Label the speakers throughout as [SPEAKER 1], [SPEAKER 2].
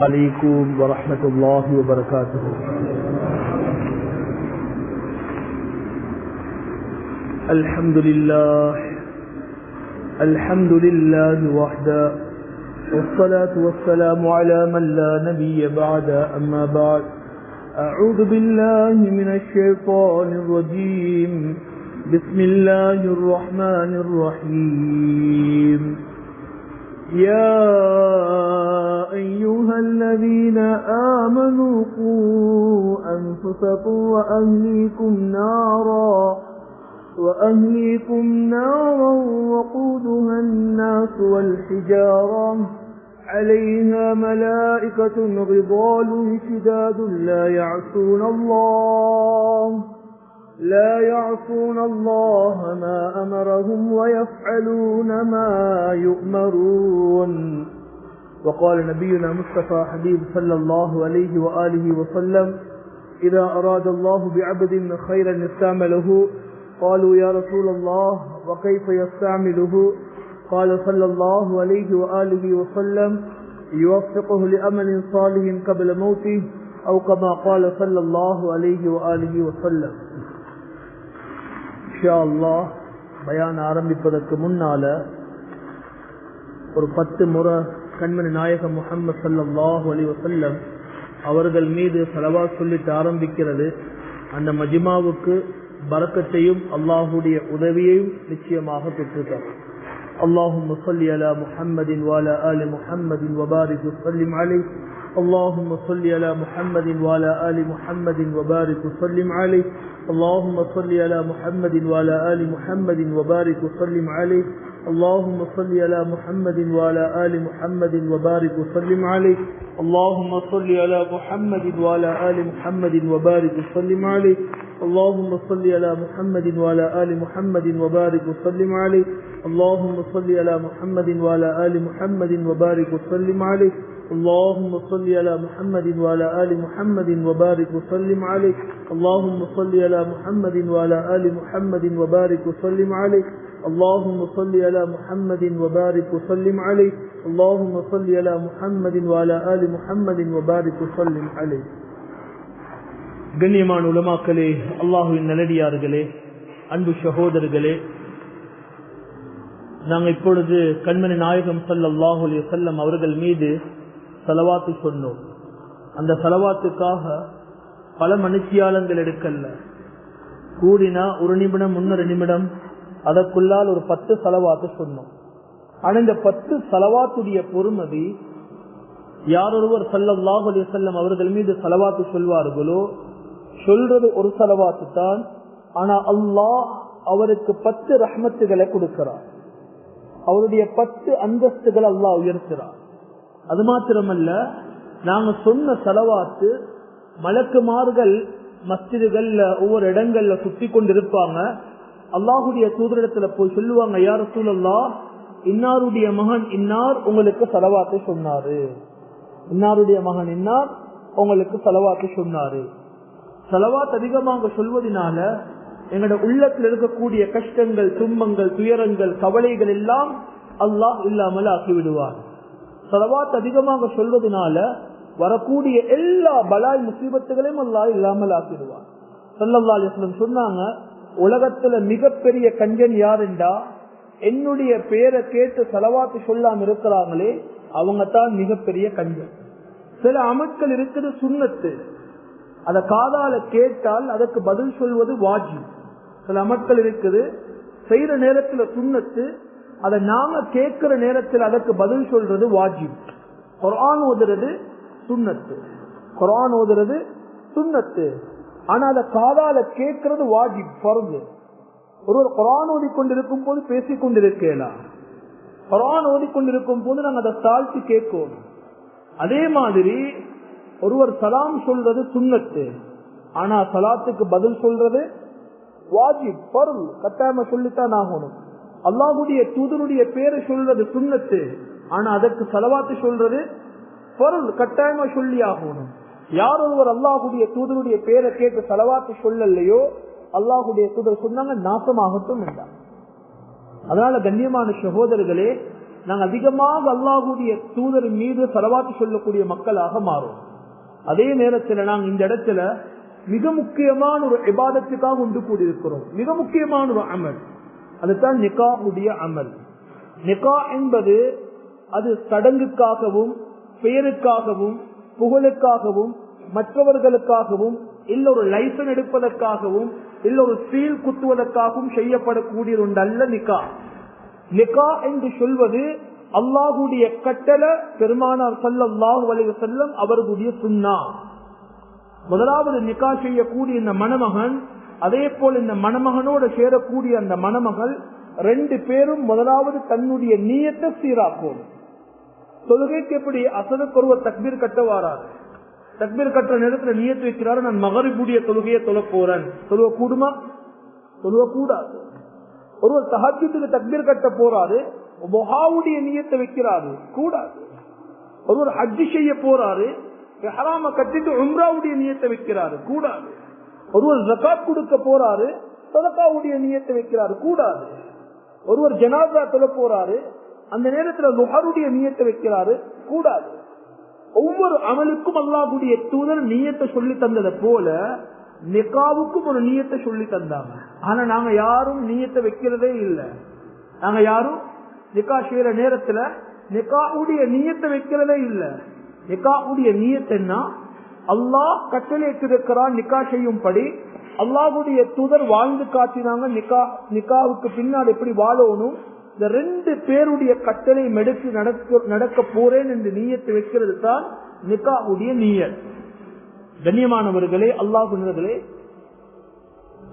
[SPEAKER 1] عليكم ورحمة الله وبركاته. الحمد لله وحده، والصلاة والسلام على من لا نبي بعد. أما بعد، أعوذ بالله من الشيطان الرجيم. بسم الله الرحمن الرحيم. يا أيها الذين آمنوا قوا أنفسكم وأهليكم نارا وقودها الناس والحجارة عليها ملائكة غضال شداد لا يعصون الله ما أمرهم ويفعلون ما يؤمرون. وقال نبينا مصطفى حبيب صلى الله عليه وآله وسلم: إذا أراد الله بعبد خيرا استعمله. قالوا: يا رسول الله، وكيف يستعمله؟ قال صلى الله عليه وآله وسلم: يوفقه لأمل صالح قبل موته، أو كما قال صلى الله عليه وآله وسلم. இன்ஷா அல்லாஹ் பயான் ஆரம்பிப்பதற்கு முன்னால ஒரு 10 முறை கண்மணி நாயகம் முஹம்மது ஸல்லல்லாஹு அலைஹி வஸல்லம் அவர்கள் மீது ஸலவாத் சொல்லிட்டு ஆரம்பிக்கிறது அந்த மஜ்மாவுக்கு பரக்கத்தையும் அல்லாஹ்வுடைய உதவியையும் நிச்சயமாக பெற்றுத்தார். அல்லாஹும்ம ஸல்லி அலா முஹம்மதின் வ அலா ஆலி முஹம்மதின் வ பாரிக் வ ஸல்லிம் அலைஹி. اللهم صل على محمد وعلى آل محمد وبارك وسلم عليه. اللهم صل على محمد وعلى آل محمد وبارك وسلم عليه. اللهم صل على محمد وعلى آل محمد وبارك وسلم عليه. اللهم صل على محمد وعلى آل محمد وبارك وسلم عليه. اللهم صل على محمد وعلى آل محمد وبارك وسلم عليه. اللهم صل على محمد وعلى آل محمد وبارك وسلم عليه. اللهم صل على محمد وعلى آل محمد وبارك وسلم عليه. اللهم صل على محمد وعلى آل محمد وبارك وسلم عليه. اللهم صل على محمد وبارك وسلم عليه. اللهم صل على محمد وعلى آل محمد وبارك وسلم عليه. கண்ணியமான உலமாக்களே, அல்லாஹ்வின் நல்லடியார்களே, அன்பு சகோதரர்களே, நாங்கள் இப்பொழுது கண்மணி நாயகம் ஸல்லல்லாஹு அலைஹி வஸல்லம் அவர்கள் மீது ஸலவாத்து சொன்னோம். அந்த ஸலவாத்துக்காக பல மணித்தியாலங்கள் எடுக்கல, கூடினா 1 நிமிடம் 1.5 நிமிடம், அதற்குள்ளால் ஒரு 10 ஸலவாத்து சொன்னோம். ஆனால் இந்த 10 ஸலவாத்துடைய பொறுமதி யாரொருவர் ஸல்லல்லாஹு அலைஹி வஸல்லம் அவர்கள் மீது ஸலவாத்து சொல்வார்களோ சொல்றது ஒரு ஸலவாத்து தான். ஆனா அல்லாஹ் அவருக்கு 10 ரஹ்மத்துகளை கொடுக்கிறார், அவருடைய 10 அந்தஸ்துகள் அல்லாஹ் உயர்த்துறார். அது மாத்திரமல்ல, நாங்க சொன்ன ஸலவாத்து மலக்குமார்கள் மஸ்ஜிதுகள்ல ஒவ்வொரு இடங்கள்ல சுத்தி கொண்டிருப்பாங்க. அல்லாஹுடைய தூதரிடத்துல போய் சொல்லுவாங்க: யா ரசூலல்லாஹ், இன்னாருடைய மகன் இன்னார் உங்களுக்கு ஸலவாத்து சொன்னாரு, இன்னாருடைய மகன் இன்னார் உங்களுக்கு ஸலவாத்து சொன்னாரு. ஸலவாத் அதிகமாக சொல்வதனால எங்களோட உள்ளத்தில் இருக்கக்கூடிய கஷ்டங்கள், துன்பங்கள், துயரங்கள், கவலைகள் எல்லாம் அல்லாஹ் இல்லாமல் ஆக்கிவிடுவார். ஸலவாத் அதிகமாக சொல்வதனால வரக்கூடிய எல்லா பலாய் முசீபத்துகளையும் அல்லாஹ் இல்லாமல் ஆக்கிடுவார். ஸல்லல்லாஹு அலைஹி வஸல்லம் சொன்னாங்க, உலகத்துல மிகப்பெரிய கஞ்சன் யார் என்றா, என்னுடைய பேரை கேட்டு ஸலவாத்து சொல்லாம இருக்கிறாங்களே அவங்க தான் மிகப்பெரிய கஞ்சன். சில அமல்கள் இருக்குது சுன்னத்து, அத காதால கேட்டால் அதற்கு பதில் சொல்வது வாஜிப். சில அமல்கள் இருக்குது செய்யற நேரத்துல சுன்னத்து, அதை நாம கேட்கிற நேரத்தில் அதற்கு பதில் சொல்றது வாஜிப். குர்ஆன் ஓதுறது சுன்னத்து, குர்ஆன் ஓதுறது சுன்னத்து, ஆனா அதை காதால கேட்கறது வாஜிப், ஃபர்து. ஒருவர் குர்ஆன் ஓதிக்கொண்டிருக்கும் போது பேசிக் கொண்டிருக்கலாம், குர்ஆன் ஓதிக்கொண்டிருக்கும் போது நாங்க அதை தாழ்த்தி கேட்கணும். அதே மாதிரி ஒருவர் சலாம் சொல்றது சுன்னத்து, ஆனா சலாத்துக்கு பதில் சொல்றது வாஜிப், ஃபர்து, கட்டாயமா சொல்லித்தான் ஆகணும். அல்லாஹ்வுடைய தூதருடைய பேரை சொல்றது சுன்னத்து, ஆனா அதற்கு ஸலவாத்து சொல்றது ஃபர்து, கட்டாயமா சொல்லி ஆகணும். யார் ஒருவர் அல்லாஹ்வுடைய தூதருடைய பேரை கேட்டு ஸலவாத்து சொல்லலையோ அல்லாஹ்வுடைய தூதர் சொன்னாங்க நாசமாகட்டும் என்றார். அதனால கண்ணியமான சகோதரர்களே, நாங்கள் அதிகமாக அல்லாஹ்வுடைய தூதர் மீது ஸலவாத் சொல்லக்கூடிய மக்களாக மாறும். அதே நேரத்தில் நாங்கள் இந்த இடத்துல மிக முக்கியமான ஒரு இபாதத்துக்காக ஒன்று கூடியிருக்கிறோம். மிக முக்கியமான ஒரு அமல், அதுதான் நிகாஹுடைய அமல். நிகா என்பது அது சடங்குக்காகவும் பெயருக்காகவும் புகழுக்காகவும் மற்றவர்களுக்காகவும் இல்ல ஒரு லைசன்ஸ் எடுப்பதற்காகவும் இல்ல ஒரு சீல் குத்துவதற்காகவும் செய்யப்படக்கூடிய ஒன்று அல்ல நிகா. நிகா என்று சொல்வது அல்லாஹ்வுடைய கட்டளை, பெருமானார் ஸல்லல்லாஹு அலைஹி வஸல்லம் அவர்களுடைய சுன்னா. முதலாவது நிகா செய்யக்கூடிய இந்த மணமகன், அதே போல் இந்த மணமகனோடு சேரக்கூடிய அந்த மணமகள், ரெண்டு பேரும் முதலாவது தன்னுடைய நியத்தை சீராக்கும். தொழுகைக்கு எப்படி அசனுக்கு ஒருவர் தக்பீர் கட்ட வாரார், தக்பீர் கட்டுற நேரத்தில் நியத்து வைக்கிறாரு, நான் மகரிபுடைய தொழுகையை தொழ போறேன். தொழுவ கூடுமா? தொழுவ கூடாது. ஒருவர் தஹஜ்ஜுதுக்கு தக்பீர் கட்ட போறாரு, முஹாவுடைய நியத்தை வைக்கிறாரு, கூடாது. ஒருவர் ஹஜ் செய்ய போறாரு, இஹ்ராம கட்டிட்டு உம்ராவுடைய நியத்தை வைக்கிறாரு, கூடாது. ஒருவர் ஜகாத் கொடுக்க போறாரு, சதகாவுடைய நியத்தை வைக்கிறாரு, கூடாது. ஒருவர் ஜனாஸா தொழ போறாரு, அந்த நேரத்தில் லுஹருடைய நியத்தை வைக்கிறாரு, கூடாது. ஒவ்வொரு அமலுக்கும் அல்லாஹ்வுடைய தூதர் நியத்தை சொல்லி தந்ததை போல நிகாவுக்கும் ஒரு நியத்தை சொல்லி தந்தாங்க. ஆனா நாங்க யாரும் நியத்தை வைக்கிறதே இல்லை. நாங்க யாரும் நிகா செய்யற நேரத்துல நிகாவுடைய நியத்தை வைக்கிறதே இல்லை. நிகாவுடைய நியத்தைன்னா அல்லாஹ் கட்டளையிட்டிருக்கிறான் நிகா செய்யும்படி, அல்லாஹ்வுடைய தூதர் வாழ்ந்து காட்டினாங்க நிகாவுக்கு பின்னால் எப்படி வாழணும், இந்த ரெண்டு பேருடைய கட்டளை மெடுத்து நடக்க போறேன் என்று நியத்தை வைக்கிறது தான் நிகாவுடைய நியத். கண்ணியமானவர்களே, அல்லாஹ்வினர்களே,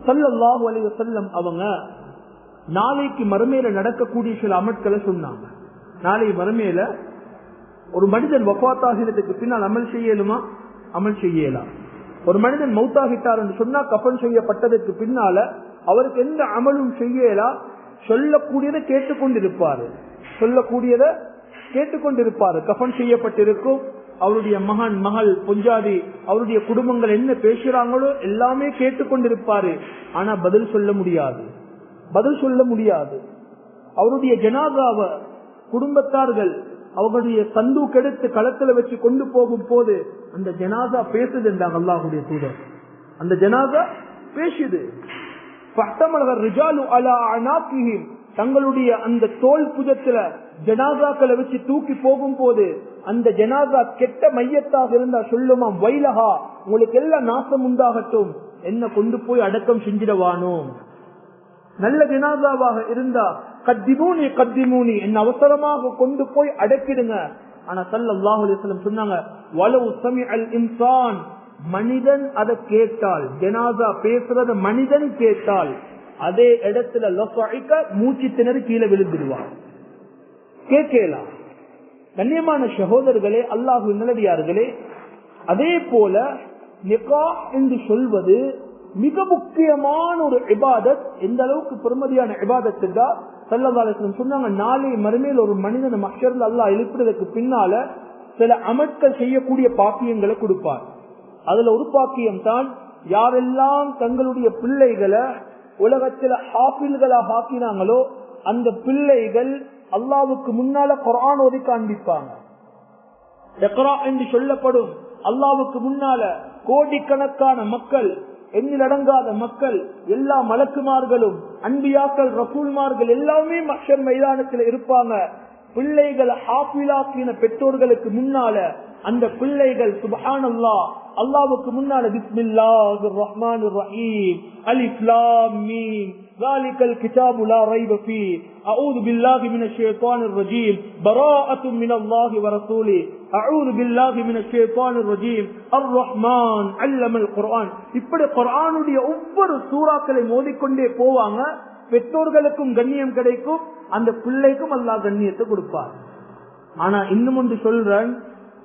[SPEAKER 1] ஸல்லல்லாஹு அலைஹி வஸல்லம் அவங்க நாளைக்கு மறுமையில நடக்கக்கூடிய சில அமல்களை சொன்னாங்க. நாளை மறுமையில ஒரு மனிதன் வஃபாத்தாகிறதுக்கு பின்னால் அமல் செய்யலுமா? அமல் செய்யலாம். ஒரு மனிதன் மௌத்தாகிட்டார் என்று சொன்னா கஃபன் செய்யப்பட்டதற்கு பின்னால அவருக்கு எந்த அமலும் செய்யலாம், சொல்லக்கூடியதை கேட்டுக்கொண்டிருப்பாரு, சொல்லக்கூடியதை கேட்டுக்கொண்டிருப்பாரு. கஃபன் செய்யப்பட்டிருக்கும், அவருடைய மகன் மகள் பொஞ்சாதி அவருடைய குடும்பங்கள் என்ன பேசுறாங்களோ எல்லாமே கேட்டுக்கொண்டிருப்பாரு. ஆனா பதில் சொல்ல முடியாது, பதில் சொல்ல முடியாது. அவருடைய ஜனாதாவை குடும்பத்தார்கள் அவர்களுடைய சந்தூக் எடுத்து களத்துல வச்சு கொண்டு போகும் போது அந்த ஜனாதா பேசுது என்றாங்க அல்லாஹ்வுடைய தூதர். அந்த ஜனாதா பேசுது. தங்களுடைய அந்த தோல் புஜத்துல ஜனாதாக்களை வச்சு தூக்கி போகும் போது அந்த ஜனாதா கெட்ட மையத்தாக இருந்தா சொல்லுமா, வைலஹா, உங்களுக்கு எல்லாம் நாசம் உண்டாகட்டும், என்ன கொண்டு போய் அடக்கம் செஞ்சிடவானோ. நல்ல ஜனாதாவாக இருந்தா கத்திமூனி கத்திமூனி, என்ன அவசரமாக கொண்டு போய் அடக்கிடுங்க. ஆனா ஸல்லல்லாஹு அலைஹி வஸல்லம் சொன்னாங்க, வலவு சமிஅல் இன்சான், மனிதன் அதை கேட்டால், ஜனாதா பேசுறத மனிதன் கேட்டால் அதே இடத்துல லஃபஇக, மூச்சு திணறி கீழே விழுந்துடுவார். கேட்கலாம். கண்ணியமான சகோதரர்களே, அல்லாஹ்வின் நல்லடியார்களே, அதே போல நிகாஹ் என்று சொல்வது மிக முக்கியமான ஒரு இபாதத். எந்த அளவுக்கு பெருமதியான இபாதத் என்றா ஸல்லல்லாஹு அலைஹி வஸல்லம் சொன்னாங்க, நாளை மறுமையில் ஒரு மனிதன் மஹ்ஷர்ல அல்லாஹ் எழுப்புறதுக்கு பின்னால சில அமல்கள் செய்யக்கூடிய பாக்கியங்களை கொடுப்பார். அதுல ஒரு பாக்கியம் தான் யாரெல்லாம் தங்களுடைய பிள்ளைகளை உலகத்துல ஹாஃபில்களாக ஆக்கினாங்களோ அந்த பிள்ளைகள் அல்லாஹ்வுக்கு முன்னால குர்ஆன் ஓதி காண்பிப்பாங்க. இக்ரா என்று சொல்லப்படும். அல்லாஹ்வுக்கு முன்னால கோடிக்கணக்கான மக்கள், எண்ணிலடங்காத மக்கள், எல்லா மலக்குமார்களும் அன்பியாக்கள் ரசூல்மார்கள் எல்லாமே மஹ்ஷர் மைதானத்தில் இருப்பாங்க. பிள்ளைகள் ஹாஃபிலாக்கின பெற்றோர்களுக்கு முன்னால அந்த பிள்ளைகள் சுப்ஹானல்லாஹ் அல்லாஹ்வுக்கு முன்னால பிஸ்மில்லாஹிர் ரஹ்மானிர் ரஹீம், அலிஃப் லாம் மீம், ذلكல் கிதாபு லா ரைப ஃபீ, அஊது பில்லாஹி மினஷ் ஷைத்தானிர் ரஜீம், பராஅத்தும் மினல்லாஹி வ ரசூலிஹி, அஊது பில்லாஹி மினஷ் ஷைத்தானிர் ரஜீம், அர் ரஹ்மான் அல்லமல் குர்ஆன். இப்படி குர்ஆனுடைய ஒவ்வொரு சூறாக்களை மோதிக்கொண்டே போவாங்க. பெற்றோர்களுக்கும் கண்ணியம் கிடைக்கும், அந்த பிள்ளைக்கும் அல்லாஹ் கண்ணியத்தை கொடுப்பார். ஆனா இன்னும் ஒன்று சொல்றேன்,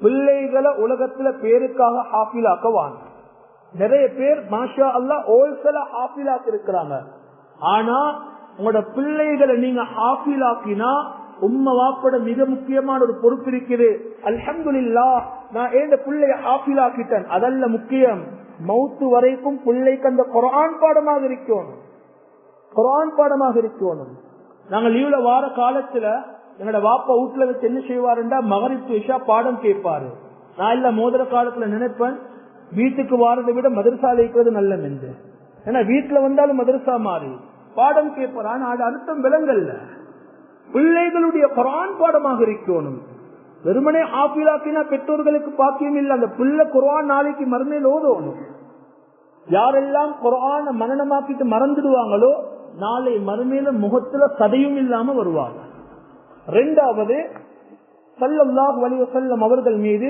[SPEAKER 1] பிள்ளைகளை உலகத்துல பேருக்காக ஹாஃபிலாக்குவாங்க. நிறைய பேர் மாஷா அல்லாஹ் ஹோல்சேல ஹாஃபிலாக்கு இருக்கிறாங்க. ஆனா உங்களோட பிள்ளைகளை நீங்க ஹாஃபிலாக்கினா உம்ம வாப்பட மிக முக்கியமான ஒரு பொறுப்பு இருக்குது. அல்ஹம்துலில்லாஹ், நான் ஏன் பிள்ளைய ஹாஃபிலாக்கிட்டேன், அதல்ல முக்கியம். மௌத்து வரைக்கும் பிள்ளைக்கு அந்த குர்ஆன் பாடமாக இருக்கணும், குர்ஆன் பாடமாக இருக்கணும். நாங்க லீவ்ல வார காலத்துல எங்களோட வாப்பா வீட்டுல வச்சு என்ன செய்வாருண்டா மகரிப் இஷா பாடம் கேட்பாரு. நான் இல்ல மோதிர காலத்துல நினைப்பேன் வீட்டுக்கு வாரதை விட மதரசால இருக்கிறது நல்லம் என்று. ஏன்னா வீட்டுல வந்தாலும் மதரசா மாறி பாடம் கேட்பார். ஆனா அது அர்த்தம் விலங்கல்ல. பிள்ளைகளுடைய குர்ஆன் பாடமாக இருக்கணும். வெறுமனே ஆபிலாக்கினா பெற்றோர்களுக்கு பாக்கியம் இல்லை. அந்த பிள்ளை குர்ஆன் நாளைக்கு மறுமையில் ஓதணும். யாரெல்லாம் குர்ஆனை மனனமாக்கிட்டு மறந்துடுவாங்களோ நாளை மறுமையில முகத்துல சதையும் இல்லாம வருவாங்க. இரண்டாவது, ஸல்லல்லாஹு அலைஹி வஸல்லம் அவர்கள் மீது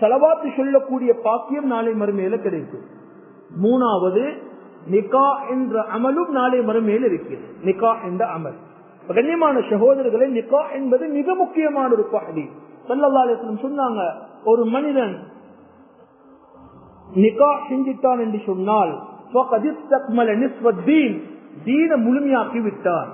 [SPEAKER 1] ஸலவாத் சொல்லக்கூடிய பாக்கியம் நாளை மறுமையில கிடைக்கும். மூணாவது, நிகா என்ற அமலும் நாளை மறுமையில் இருக்கிறது. நிகா என்ற அமல் கண்ணியமான சகோதரர்களை, நிகா என்பது மிக முக்கியமான ஒரு பகுதி. ஸல்லல்லாஹு அலைஹி வஸல்லம் சொன்னாங்க, ஒரு மனிதன் நிகா செஞ்சிட்டான் என்று சொன்னால் தீன முழுமையாக்கி விட்டார்.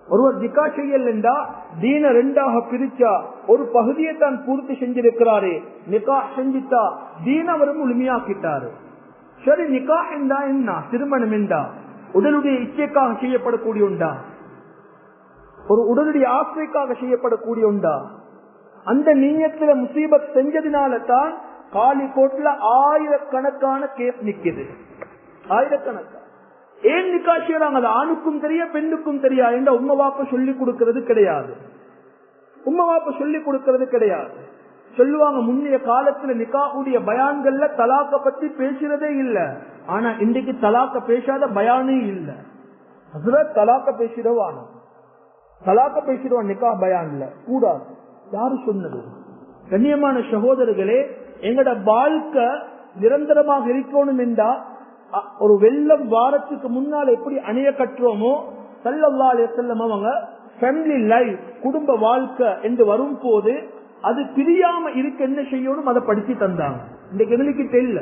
[SPEAKER 1] ஒருவர் நிகா செய்யல் என்றா தீன ரெண்டாக பிரிச்சா ஒரு பகுதியை தான் பூர்த்தி செஞ்சிருக்கிறாரே, நிகா செஞ்சிட்டா தீன அவர் முழுமையாக்கிட்டாரு. சரி, நிகா என்றா என்ன? திருமணம் என்றா உடலுடைய இச்சைக்காக செய்யப்படக்கூடிய உண்டா? ஒரு உடலுடைய ஆசைக்காக செய்யப்படக்கூடிய உண்டா? அந்த நீயத்துல முசீபத் செஞ்சதினால தான் காலிக்கோட்ல ஆயிரக்கணக்கான கேஸ் நிக்குது. ஆயிரக்கணக்கான ஏன் நிக்கா செய்யறாங்க? அது ஆணுக்கும் தெரிய பெண்ணுக்கும் தெரியா என்ற உம்மா வாப்ப சொல்லி கொடுக்கிறது கிடையாது. உம்மா வாப்ப சொல்லி கொடுக்கிறது கிடையாது. சொல்லுவாங்க, முன்னைய காலத்துல நிக்காவுடைய பயான்கள்ல தலாக்க பத்தி பேசுறதே இல்ல. ஆனா இன்றைக்கு தலாக்க பேசாத பயானே இல்ல. ஹஸ்ரத் தலாக்க பேசிடுவான், தலாக்க பேசிடுவான் நிக்கா பயான்ல கூடாது. யாரு சொன்னது? கண்ணியமான சகோதரர்களே, எங்கட வாழ்க்கை நிரந்தரமாக இருக்கணும் என்றா ஒரு வெள்ளம் வாரத்துக்கு முன்னால் எப்படி அணைய கட்டுறோமோ, ஸல்லல்லாஹு அலைஹி வஸல்லம் அவங்க ஃபேமிலி லைஃப் குடும்ப வாழ்க்கை என்று வரும் போது அது பிரியாம இருக்க என்ன செய்யணும் அதை படிச்சு தந்தாங்க. இன்னைக்கு எங்களுக்கு தெரியல,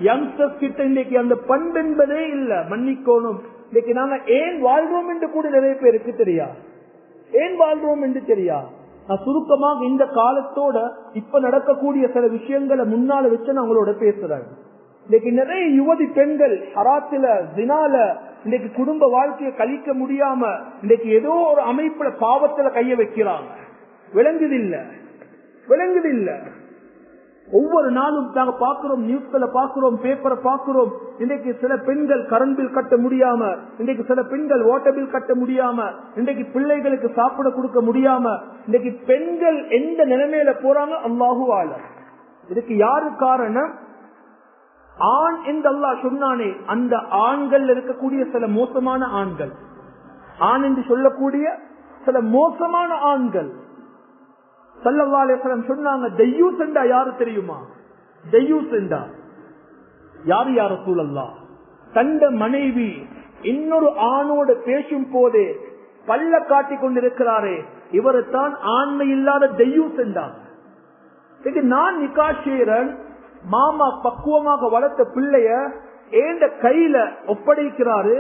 [SPEAKER 1] யங்ஸ்டர்ஸ் கிட்ட இன்னைக்கு அந்த பண்பு என்பதே இல்ல. மன்னிக்கணும், இன்னைக்கு நாங்க ஏன் வாழ்றோம் என்று கூட நிறைய பேருக்கு தெரியா. ஏன் வாழ்றோம் என்று தெரியா. நான் சுருக்கமாக இந்த காலத்தோட இப்ப நடக்கக்கூடிய சில விஷயங்களை முன்னால வச்சு நான் உங்களோட பேசுறேன். இன்னைக்கு நிறைய யுவதி பெண்கள் ஹராத்துல ஜினால இன்னைக்கு குடும்ப வாழ்க்கையை கழிக்க முடியாம இன்னைக்கு ஏதோ ஒரு அமைப்புல பாவத்துல கைய வைக்கிறாங்க. விளங்குதில்ல. ஒவ்வொரு நாளும் நாங்க பாக்குறோம், நியூஸ்ல பாக்குறோம், பேப்பரை பாக்குறோம். இன்னைக்கு சில பெண்கள் கரண்ட் பில் கட்ட முடியாம, இன்னைக்கு சில பெண்கள் வாட்டர் பில் கட்ட முடியாம, இன்னைக்கு பிள்ளைகளுக்கு சாப்பிட கொடுக்க முடியாம, இன்னைக்கு பெண்கள் எந்த நிலைமையில போறாங்க அல்லாஹு ஆலம். இதுக்கு யாரு காரணம்? ஆண் என்று அல்லாஹ் சொன்னானே, அந்த ஆண்கள் இருக்கக்கூடிய சில மோசமான ஆண்கள், ஆண் என்று சொல்லக்கூடிய சில மோசமான ஆண்கள். ஸல்லல்லாஹு அலைஹி வஸல்லம் சொன்னாங்க, தய்யூஸ் என்றா யாரு தெரியுமா? தய்யூஸ் என்றா யாரு? யா ரசூலல்லாஹ், தந்த மனைவி இன்னொரு ஆணோடு பேசும் போதே பல்ல காட்டிக் கொண்டிருக்கிறாரே, இவரைத்தான் ஆண்மை இல்லாத தய்யூஸ் என்றார். நான் நிக்கா செய்றேன், மாமா பக்குவமாக வளர்த்த பிள்ளைய ஏண்ட கையில ஒப்படைக்கிறாரு.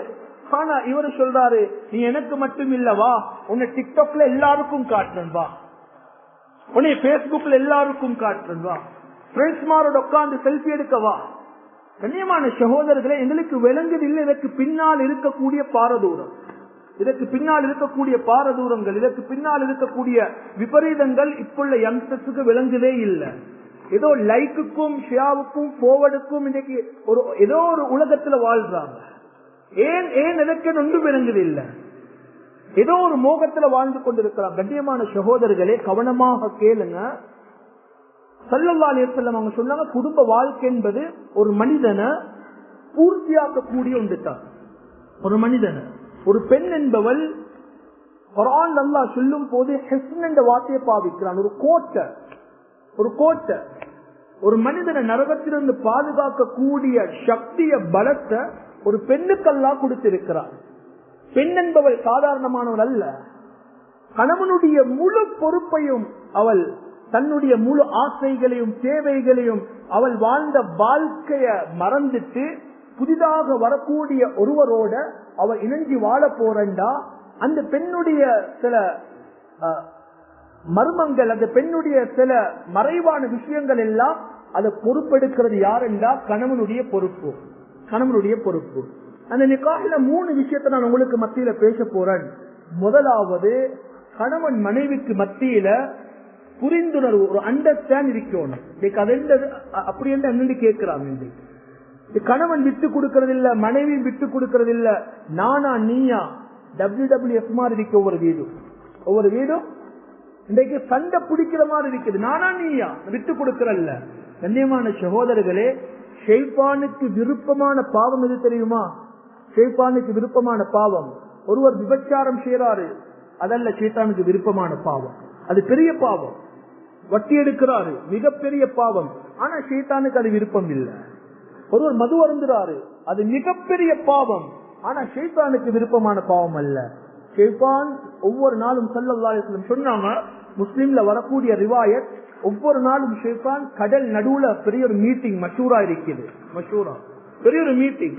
[SPEAKER 1] ஆனா இவரு சொல்றாரு, நீ எனக்கு மட்டும் இல்லவா, உன்னை டிக்டாக்ல எல்லாருக்கும் காட்டுறேன் வா, உன்னை பேஸ்புக்ல எல்லாருக்கும் காட்டுறேன் வா, ஃப்ரெண்ட்ஸ்மாரோட உட்கார்ந்து செல்ஃபி எடுக்கவா. கண்ணியமான சகோதரர்களே, எங்களுக்கு விளங்குதில்லை இதற்கு பின்னால் இருக்கக்கூடிய பாரதூரம், இதற்கு பின்னால் இருக்கக்கூடிய பாரதூரங்கள், இதற்கு பின்னால் இருக்கக்கூடிய விபரீதங்கள் இப்ப யங்ஸ்டர்ஸுக்கு விளங்குதே இல்லை. ஏதோ லைக்குக்கும் ஷேருக்கும் போவர்டுக்கும் இன்னைக்கு ஒரு ஏதோ ஒரு உலகத்துல வாழ்றாங்க. ஏன் எனக்கு ஒன்று விளங்குது இல்ல, ஏதோ ஒரு மோகத்துல வாழ்ந்து கொண்டிருக்கிறாங்க. கண்ணியமான சகோதரர்களே, கவனமாக கேளுங்க. ஸல்லல்லாஹு அலைஹி வஸல்லம் அவங்க சொன்னாங்க, குடும்ப வாழ்க்கை என்பது ஒரு மனிதனை பூர்த்தியாக்கக்கூடிய ஒன்று தான். ஒரு மனிதனை, ஒரு பெண் என்பவள் குர்ஆன் அல்லாஹ் சொல்லும் போது ஹிஸ்ன் என்ற வார்த்தையை பாவிக்கிறான். ஒரு கோட்டை, ஒரு மனிதனை நரகத்திலிருந்து பாதுகாக்கக்கூடிய சக்திய பலத்தை ஒரு பெண்ணுக்கு அல்லாஹ் கொடுத்திருக்கிறார். பெண் என்பவள் சாதாரணமானவள் அல்ல. கணவனுடைய முழு பொறுப்பையும் அவள், தன்னுடைய முழு ஆசைகளையும் தேவைகளையும் அவள் வாழ்ந்த வாழ்க்கைய மறந்துட்டு புதிதாக வரக்கூடிய ஒருவரோட அவள் இணைஞ்சு வாழ போறண்டா, அந்த பெண்ணுடைய சில மர்மங்கள், அந்த பெண்ணுடைய சில மறைவான விஷயங்கள் எல்லாம் அதை பொறுப்பெடுக்கிறது யாருண்டா கணவனுடைய பொறுப்பு. அந்த நிக்காஹ்ல 3 விஷயத்தை நான் உங்களுக்கு மத்தியில பேச போறேன். முதலாவது, கணவன் மனைவிக்கு மத்தியில புரிந்துணர்வு, ஒரு அண்டர்ஸ்டாண்ட் இருக்கணும். அப்படி என்று அண்ணன் கேட்கிறாங்க. கணவன் விட்டு கொடுக்கறது இல்ல, மனைவி விட்டு கொடுக்கறது இல்ல, நானா நீயா WWF மாதிரி இருக்கு. ஒவ்வொரு வீடும் இன்றைக்கு சண்டை பிடிக்கிற மாதிரி இருக்குது. நானா நீயா விட்டு கொடுக்கறல்ல. கண்ணியமான சகோதரர்களே, ஷைத்தானுக்கு விருப்பமான பாவம் எது தெரியுமா? ஷைத்தானுக்கு விருப்பமான பாவம், ஒருவர் விபச்சாரம் செய்யறாரு, அதல்ல ஷைத்தானுக்கு விருப்பமான பாவம். அது பெரிய பாவம். வட்டி எடுக்கிறாரு, மிகப்பெரிய பாவம். ஆனா ஷைத்தானுக்கு அது விருப்பம் இல்லை. ஒருவர் மது அருந்துறாரு, அது மிகப்பெரிய பாவம். ஆனா ஷைத்தானுக்கு விருப்பமான பாவம் அல்ல. ஷைத்தான் ஒவ்வொரு நாளும் ஸல்லல்லாஹு அலைஹி வஸல்லம் சொன்னாங்க, முஸ்லிம்ல வரக்கூடிய ரிவாயத், ஒவ்வொரு நாளும் ஷைத்தான் கடல் நடுவுல பெரிய ஒரு மீட்டிங் மஷூரா இருக்குது. பெரிய ஒரு மீட்டிங்.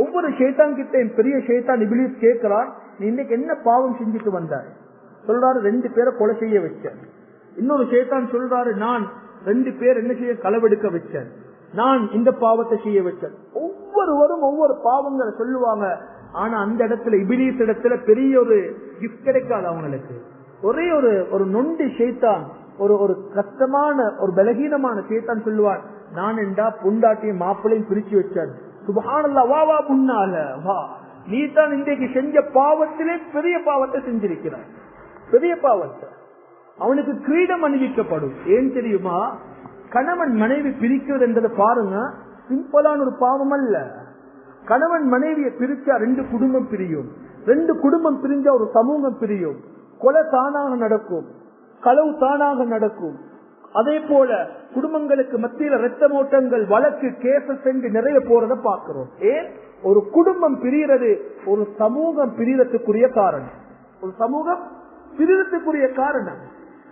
[SPEAKER 1] ஒவ்வொரு ஷைத்தான் கிட்ட பெரிய ஷைத்தான் இப்லீஸ் கேட்கிறார், நீ இன்னைக்கு என்ன பாவம் செஞ்சுட்டு வந்தாய்? சொல்றாரு, 2 பேரை கொலை செய்ய வச்சேன். இன்னொரு ஷைத்தான் சொல்றாரு, நான் 2 பேர் என்ன செய்ய களவெடுக்க வச்சேன், நான் இந்த பாவத்தை செய்ய வச்சேன். ஒவ்வொருவரும் ஒவ்வொரு பாவங்களை சொல்லுவாங்க. ஆனா அந்த இடத்துல இப்லீஸ் இடத்துல பெரிய ஒரு கிஃப்ட் கிடைக்காது அவங்களுக்கு. ஒரே ஒரு நொண்டி ஷைத்தான், ஒரு கஷ்டமான ஒரு பலகீனமான ஷைத்தான் சொல்லுவான், நான் என்றா பொண்டாட்டியும் மாப்பிளையும் பிரிச்சு வச்சேன். சுப்ஹானல்லாஹ், வா வா முன்னால வா, நீ தான் இன்றைக்கு செஞ்ச பாவத்திலே பெரிய பாவத்தை செஞ்சிருக்கிறாய், பெரிய பாவத்தை. அவனுக்கு கிரீடம் அணிவிக்கப்படும். ஏன் தெரியுமா? கணவன் மனைவி பிரிக்கிறது என்றதை பாருங்க, சிம்பிளான ஒரு பாவம் அல்ல. கணவன் மனைவியை பிரிச்சா 2 குடும்பம் பிரியும். 2 குடும்பம் பிரிஞ்சா ஒரு சமூகம் பிரியும். கொலை தானாக நடக்கும், களவு தானாக நடக்கும். அதே போல குடும்பங்களுக்கு மத்தியில இரத்த ஓட்டங்கள், வழக்கு, கேசஸ் என்று நிறைய போறதை பார்க்கிறோம். ஏன்? ஒரு குடும்பம் பிரியறது ஒரு சமூகம் பிரியறதுக்குரிய காரணம். ஒரு சமூகம் பிரியறதுக்குரிய காரணம்.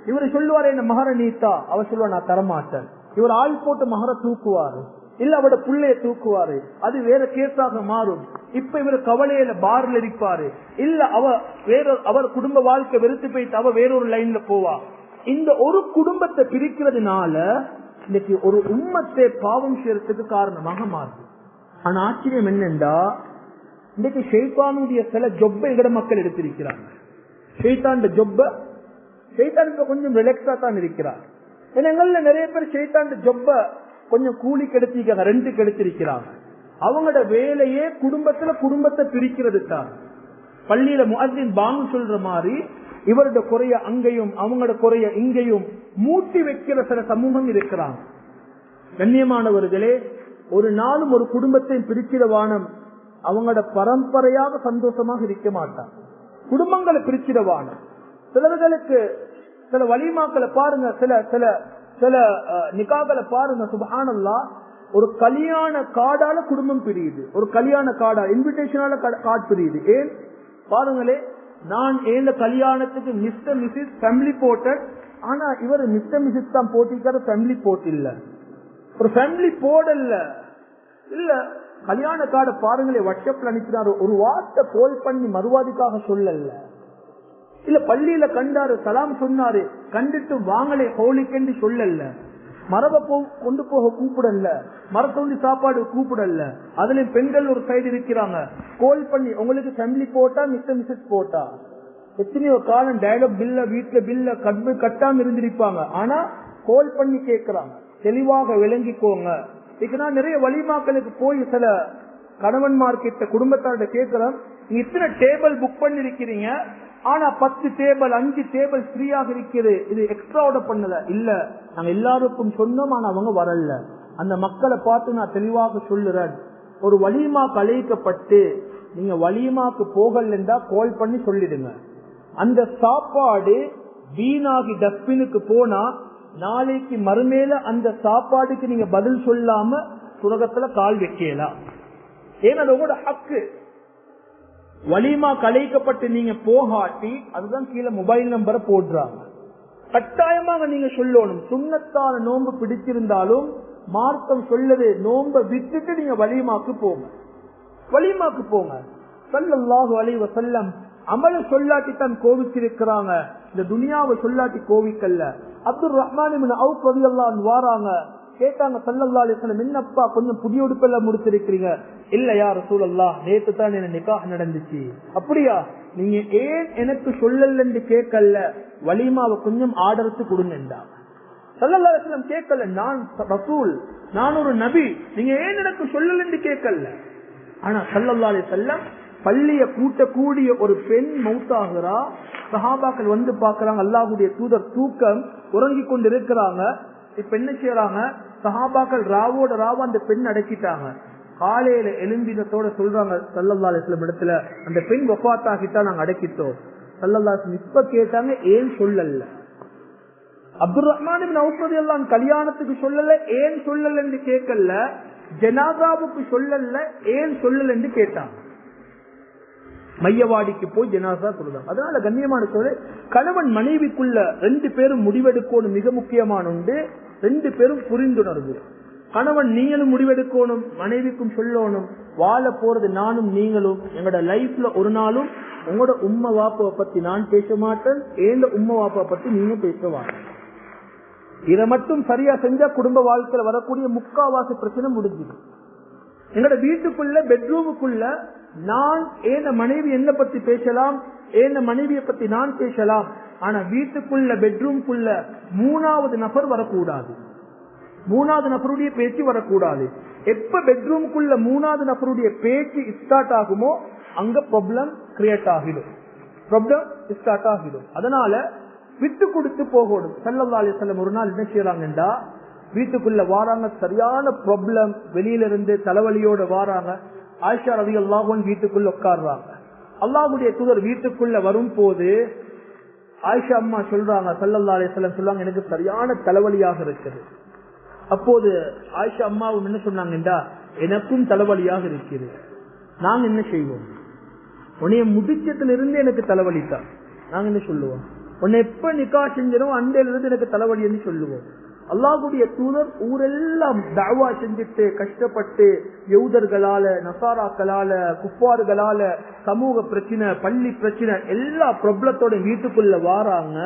[SPEAKER 1] இவரு சொல்லுவாரு, என்ன மகர நீத்தா, அவர் சொல்லுவா நான் தரமாட்டேன். இவர் ஆள் போட்டு மகர தூக்குவாரு, இல்ல அவட புள்ளைய தூக்குவாரு, அது வேற கேஸாக மாறும். இப்ப இவர் கவலையில பார்ல இருப்பாரு, இல்ல அவர் குடும்ப வாழ்க்கை வெறுத்து போயிட்டு அவ வேறொரு லைன்ல போவா. இந்த ஒரு குடும்பத்தை பிரிக்கிறதுனால இன்னைக்கு ஒரு உம்மத்தை பாவம் செய்யறதுக்கு காரணமாக மாறுது. ஆனா ஆச்சரியம் என்னண்டா, இன்னைக்கு ஷைத்தானுடைய சில ஜொப்பை எங்கட மக்கள் எடுத்திருக்கிறாங்க. ஷைத்தான் ஜொப்ப, ஷைத்தான் இப்ப கொஞ்சம் ரிலாக்ஸா தான் இருக்கிறார். எங்கள்ல நிறைய பேர் ஷைத்தான் ஜொப்ப கொஞ்சம் கூலி கிடைச்சிருக்காங்க, ரெண்டு கிடைச்சிருக்கிறாங்க. அவங்களோட வேலையே குடும்பத்தை பிரிக்கிறது தான். பள்ளியில முஅத்தின் பாங்கு சொல்ற மாதிரி இவரோட குறைய அங்கேயும் அவங்களோட குறைய இங்கேயும் மூட்டி வைக்கிற சில சமூகம் இருக்கிறாங்க. கண்ணியமானவர்களே, ஒரு நாளும் ஒரு குடும்பத்தை பிரிச்சிடவானம், அவங்களோட பரம்பரையாக சந்தோஷமாக இருக்க மாட்டாங்க. குடும்பங்களை பிரிச்சிடவானம். சிலர்களுக்கு சில வலிமாக்களை பாருங்க, சில நிகாக்களை பாருங்க, சுப்ஹானல்லாஹ், ஒரு கல்யாண கார்டால குடும்பம் பிரியுது, ஒரு கல்யாண கார்டா இன்விடேஷனால கார்டு பிரியுது. ஏன் பாருங்களே, நான் ஏந்த கல்யாணத்துக்கு மிஸ்டர் மிஸ்ஸஸ் ஃபேமிலி போட்டேன், ஆனா இவர் மிஸ்டர் மிஸ்ஸஸ் தான் போட்டிருக்காரு, ஃபேமிலி போட்டு இல்ல, ஒரு ஃபேமிலி போடல. இல்ல கல்யாண கார்டு பாருங்களே, வாட்ஸ்அப்ல அனுப்பினாரு, ஒரு வார்த்தை கோல் பண்ணி மறுவாதிக்காக சொல்லல. இல்ல பள்ளியில கண்டாரு, சலாம் சொன்னாரு, கண்டுட்டு வாங்கலே ஹோலிக்கென்று சொல்லல. மரபை கொண்டு போக கூப்பிடல, மரத்தொண்டி சாப்பாடு கூப்பிடல. அதுல பெண்கள் ஒரு சைடு இருக்கிறாங்க, கோல் பண்ணி உங்களுக்கு ஃபேமிலி போட்டா மிஸ்டர் மிஸ்ஸஸ் போட்டா. எத்தனையோ காலம் டயலாக் பில்ல வீட்டுல பில்ல கட்டாம இருந்திருப்பாங்க, ஆனா கோல் பண்ணி கேட்கிறாங்க, தெளிவாக விளங்கிக்கோங்க. இதுக்கு நிறைய வலிமாக்களுக்கு போய் சில கணவன்மார்கிட்ட குடும்பத்தார்கிட்ட கேட்கிறோம், நீங்க இத்தனை டேபிள் புக் பண்ணிருக்கிறீங்க, ஆனா 10 டேபிள் 5 டேபிள் ஃப்ரீயாக இருக்குது, இது எக்ஸ்ட்ரா ஆர்டர் பண்ணல. இல்ல நாங்க எல்லாருக்கும் சொன்னோம், ஆனா அவங்க வரல. அந்த மக்களை பார்த்து நான் தெளிவாக சொல்லுறேன், ஒரு வலிமாக்கு அழைக்கப்பட்டு நீங்க வலிமாக்கு போகலன்னா கால் பண்ணி சொல்லிடுங்க. அந்த சாப்பாடு வீணாகி டஸ்ட்பினுக்கு போனா நாளைக்கு மறுமேல அந்த சாப்பாடுக்கு நீங்க பதில் சொல்லாம சுரகத்துல கால் வைக்கலாம். ஏன்னா அது உங்களோட ஹக்கு. வலிமா கலைக்கப்பட்டு நீங்க போகாட்டி அதுதான் கீழே மொபைல் நம்பரை போடுறாங்க. கட்டாயமாக நீங்க சொல்லணும், சுண்ணத்தான நோன்பு பிடிச்சிருந்தாலும் மார்க்கம் சொல்லது, நோன்பை விட்டுட்டு நீங்க வலிமாக்கு போங்க, வலிமாக்கு போங்க. ஸல்லல்லாஹு அலைஹி வஸல்லம் அமல சொல்லாட்டி தான் கோவிச்சிருக்கிறாங்க, இந்த துனியாவை சொல்லாட்டி கோவிக்கல்ல. அப்துல் ரஹ்மான் இப்னு அவுஃப் ரலியல்லாஹு அன்ஹு வாராங்க, கேட்டாங்க ஸல்லல்லாஹு அலைஹி வஸல்லம், என்னப்பா கொஞ்சம் புதிய உடுப்பெல்லாம் முடிச்சிருக்கிறீங்க? இல்ல யா ரசூலல்லாஹ், நேத்து தான் என்ன நிக்காஹ் நடந்துச்சு. அப்படியா, நீங்க ஏன் எனக்கு சொல்லலன்னு கேட்கல, வலிமாவை கொஞ்சம் ஆர்டருக்கு கொடுங்கண்டா. ஸல்லல்லாஹு அலைஹி வஸல்லம் கேட்கல, நான் ரசூல், நான் ஒரு நபி, நீங்க ஏன் எனக்கு சொல்லலன்னு கேட்கல. ஆனா ஸல்லல்லாஹு அலைஹி வஸல்லம் பள்ளிய கூட்டக்கூடிய ஒரு பெண் மௌத்தாகிறா, சஹாபாக்கள் வந்து பாக்குறாங்க, அல்லாஹ்வுடைய தூதர் தூக்கம் உறங்கி கொண்டு இருக்கிறாங்க. இப்ப என்ன செய்யறாங்க, சஹாபாக்கள் ராவோட ராவா அந்த பெண் அடக்கிட்டாங்க. காலையில எழும்பினத்தோட சொல்றாங்க ஸல்லல்லாஹு அலைஹி வஸல்லம் இடத்துல, அந்த பெண் வஃபாத்தாகிட்டா நாங்க அடக்கிட்டோம். ஸல்லல்லாஹு அலைஹி வஸல்லம் இப்ப கேட்டாங்க, ஏன் சொல்லல? அப்துல் ரஹ்மான் இப்னு அவ்ஃப் ரலியல்லாஹு அன்ஹு கல்யாணத்துக்கு சொல்லல, ஏன் சொல்லல என்று கேட்கல. ஜனாசாவுக்கு சொல்லல, ஏன் சொல்லல என்று கேட்டாங்க. மையவாடிக்கு போய் ஜனாசா சொல்றாங்க. அதனால கண்ணியமான சொல்ல, கணவன் மனைவிக்குள்ள 2 பேரும் முடிவெடுக்கணும். மிக முக்கியமான உண்டு, 2 பேரும் புரிந்துணர்வு. கணவன் நீங்களும் முடிவெடுக்கணும், மனைவிக்கும் சொல்லணும், வாழ போறது நானும் நீங்களும். எங்களோட லைஃப்ல ஒரு நாளும் உங்களோட உம்மா வாப்பாவை பத்தி நான் பேச மாட்டேன், ஏந்த உம்மா வாப்பாவை பத்தி நீங்க பேசுவாங்க. இதை மட்டும் சரியா செஞ்சா குடும்ப வாழ்க்கையில வரக்கூடிய முக்காவாசி பிரச்சனை முடிஞ்சுது. எங்களோட வீட்டுக்குள்ள பெட்ரூமுக்குள்ள நான் ஏந்த மனைவி என்ன பத்தி பேசலாம், ஏந்த மனைவியை பத்தி நான் பேசலாம். ஆனா வீட்டுக்குள்ள பெட்ரூம்குள்ள 3வது நபர் வரக்கூடாது, 3வது நபருடைய பேச்சு வரக்கூடாது. எப்ப பெட்ரூமுக்குள்ள 3வது நபருடைய பேச்சு ஸ்டார்ட் ஆகுமோ அங்க ப்ராப்ளம் கிரியேட் ஆகிடும், ப்ராப்ளம் ஸ்டார்ட் ஆகிடும். அதனால விட்டு கொடுத்து போகணும். ஸல்லல்லாஹு அலைஹி வஸல்லம் ஒரு நாள் என்ன செய்யறாங்கடா, வீட்டுக்குள்ள வாராங்க, சரியான ப்ராப்ளம், வெளியில இருந்து தலைவலியோட வாராங்க. ஆயிஷா ரலியல்லாஹு அன்ஹா வீட்டுக்குள்ள உட்கார்றாங்க. அல்லாஹ்வுடைய தூதர் வீட்டுக்குள்ள வரும் போது ஆயிஷா அம்மா சொல்றாங்க, ஸல்லல்லாஹு அலைஹி வஸல்லம் சொல்றாங்க, எனக்கு சரியான தலைவலியாக இருக்குது. அப்போது ஆயிஷா அம்மாவும் என்ன சொன்னாங்கடா, எனக்கும் தலைவலியாக இருக்குது, நாங்க என்ன செய்வோம்? உன்னைய முடிச்சத்துல இருந்து எனக்கு தலைவலித்தான், நாங்க என்ன சொல்லுவோம்? உன்னை எப்ப நிக்கா செஞ்சோம் அண்டையில இருந்து எனக்கு தலைவலி என்று சொல்லுவோம். அல்லாஹ்வுடைய தூதர் ஊரெல்லாம் தஅவா செஞ்சுட்டு கஷ்டப்பட்டு யூதர்களால, நசாராக்களால, குஃபார்களால சமூக பிரச்சனை, பள்ளி பிரச்சனை, எல்லா ப்ராப்ளத்தோட வீட்டுக்குள்ள வாராங்க.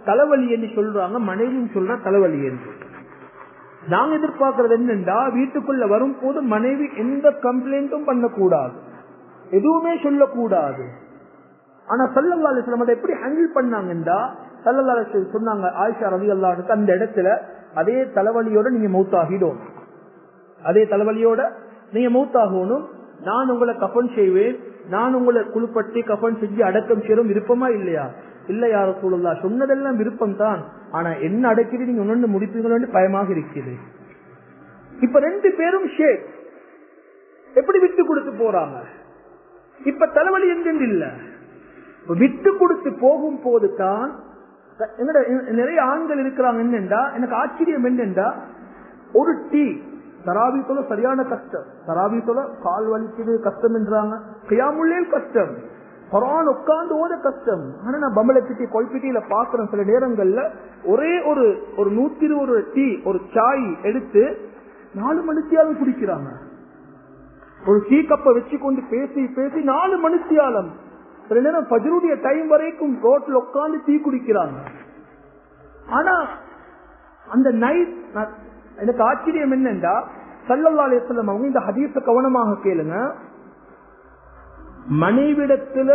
[SPEAKER 1] தலைவலி என்று சொல்றாங்க, மனைவியும் சொல்ற தலைவலி என்று. நாங்க எதிர்பார்க்கறது என்னன்னா, வீட்டுக்குள்ள வரும் போது மனைவி எந்த கம்ப்ளைண்டும் பண்ணக்கூடாது, எதுவுமே சொல்லக்கூடாது. ஆனா ஸல்லல்லாஹு அலைஹி வஸல்லம் அதை எப்படி ஹேண்டில் பண்ணாங்கன்றா, ஸல்லல்லாஹு அலைஹி வஸல்லம் சொன்னாங்க, ஆயிஷா ரலியல்லாஹு அன்ஹா அந்த இடத்துல அதே தலைவலியோட நீங்க மௌத்தாகிடும், அதே தலைவலியோட நீங்க மௌத்தாகணும். நான் உங்களை கஃபன் செய்வேன், நான் உங்களை குளிப்பட்டி கஃபன் செஞ்சு அடக்கம் செய்யறோம், விருப்பமா இல்லையா? இல்ல யா ரசூலுல்லாஹ், சொன்னதெல்லாம் விருப்பம் தான், ஆனா என்ன அடக்கிட்டு நீங்க ஒன்னு முடிப்பீங்களோன்னு பயமாக இருக்குது. இப்ப 2 பேரும் ஷேக் எப்படி விட்டு கொடுத்து போறாங்க. இப்ப தலைவலி எங்கெங்க இல்ல, விட்டு கொடுத்து போகும் போது தான் நிறைய ஆண்கள் இருக்கிறாங்க. என்னண்டா எனக்கு ஆச்சரியம் என்னண்டா, ஒரு டீ தராவி தொலை சரியான கஷ்டம், தராவி தொலை கால் வலிக்குது கஷ்டம் என்றாங்க, கியாமுல்லே கஷ்டம், குர்ஆன் உட்கார்ந்து ஓத கஷ்டம். ஆனா நான் பம்பளப்பிட்டி கொல்பிட்டியில பாக்குறேன், சில நேரங்கள்ல ஒரே ஒரு 120 டீ ஒரு சாய் எடுத்து 4 மணித்தியாலும் குடிக்கிறாங்க. ஒரு டீ கப்பை வச்சு கொண்டு பேசி பேசி 4 மணித்தியாலம், சில நேரம் ஃபஜ்ருடைய டைம் வரைக்கும் ரோட்ல உட்கார்ந்து டீ குடிக்கிறாங்க. ஆனா அந்த நைட் எனக்கு ஆச்சரியம் என்னண்டா, ஸல்லல்லாஹு அலைஹி வஸல்லம் அவங்க இந்த ஹதீஸை கவனமாக கேளுங்க. மனைவிடத்துல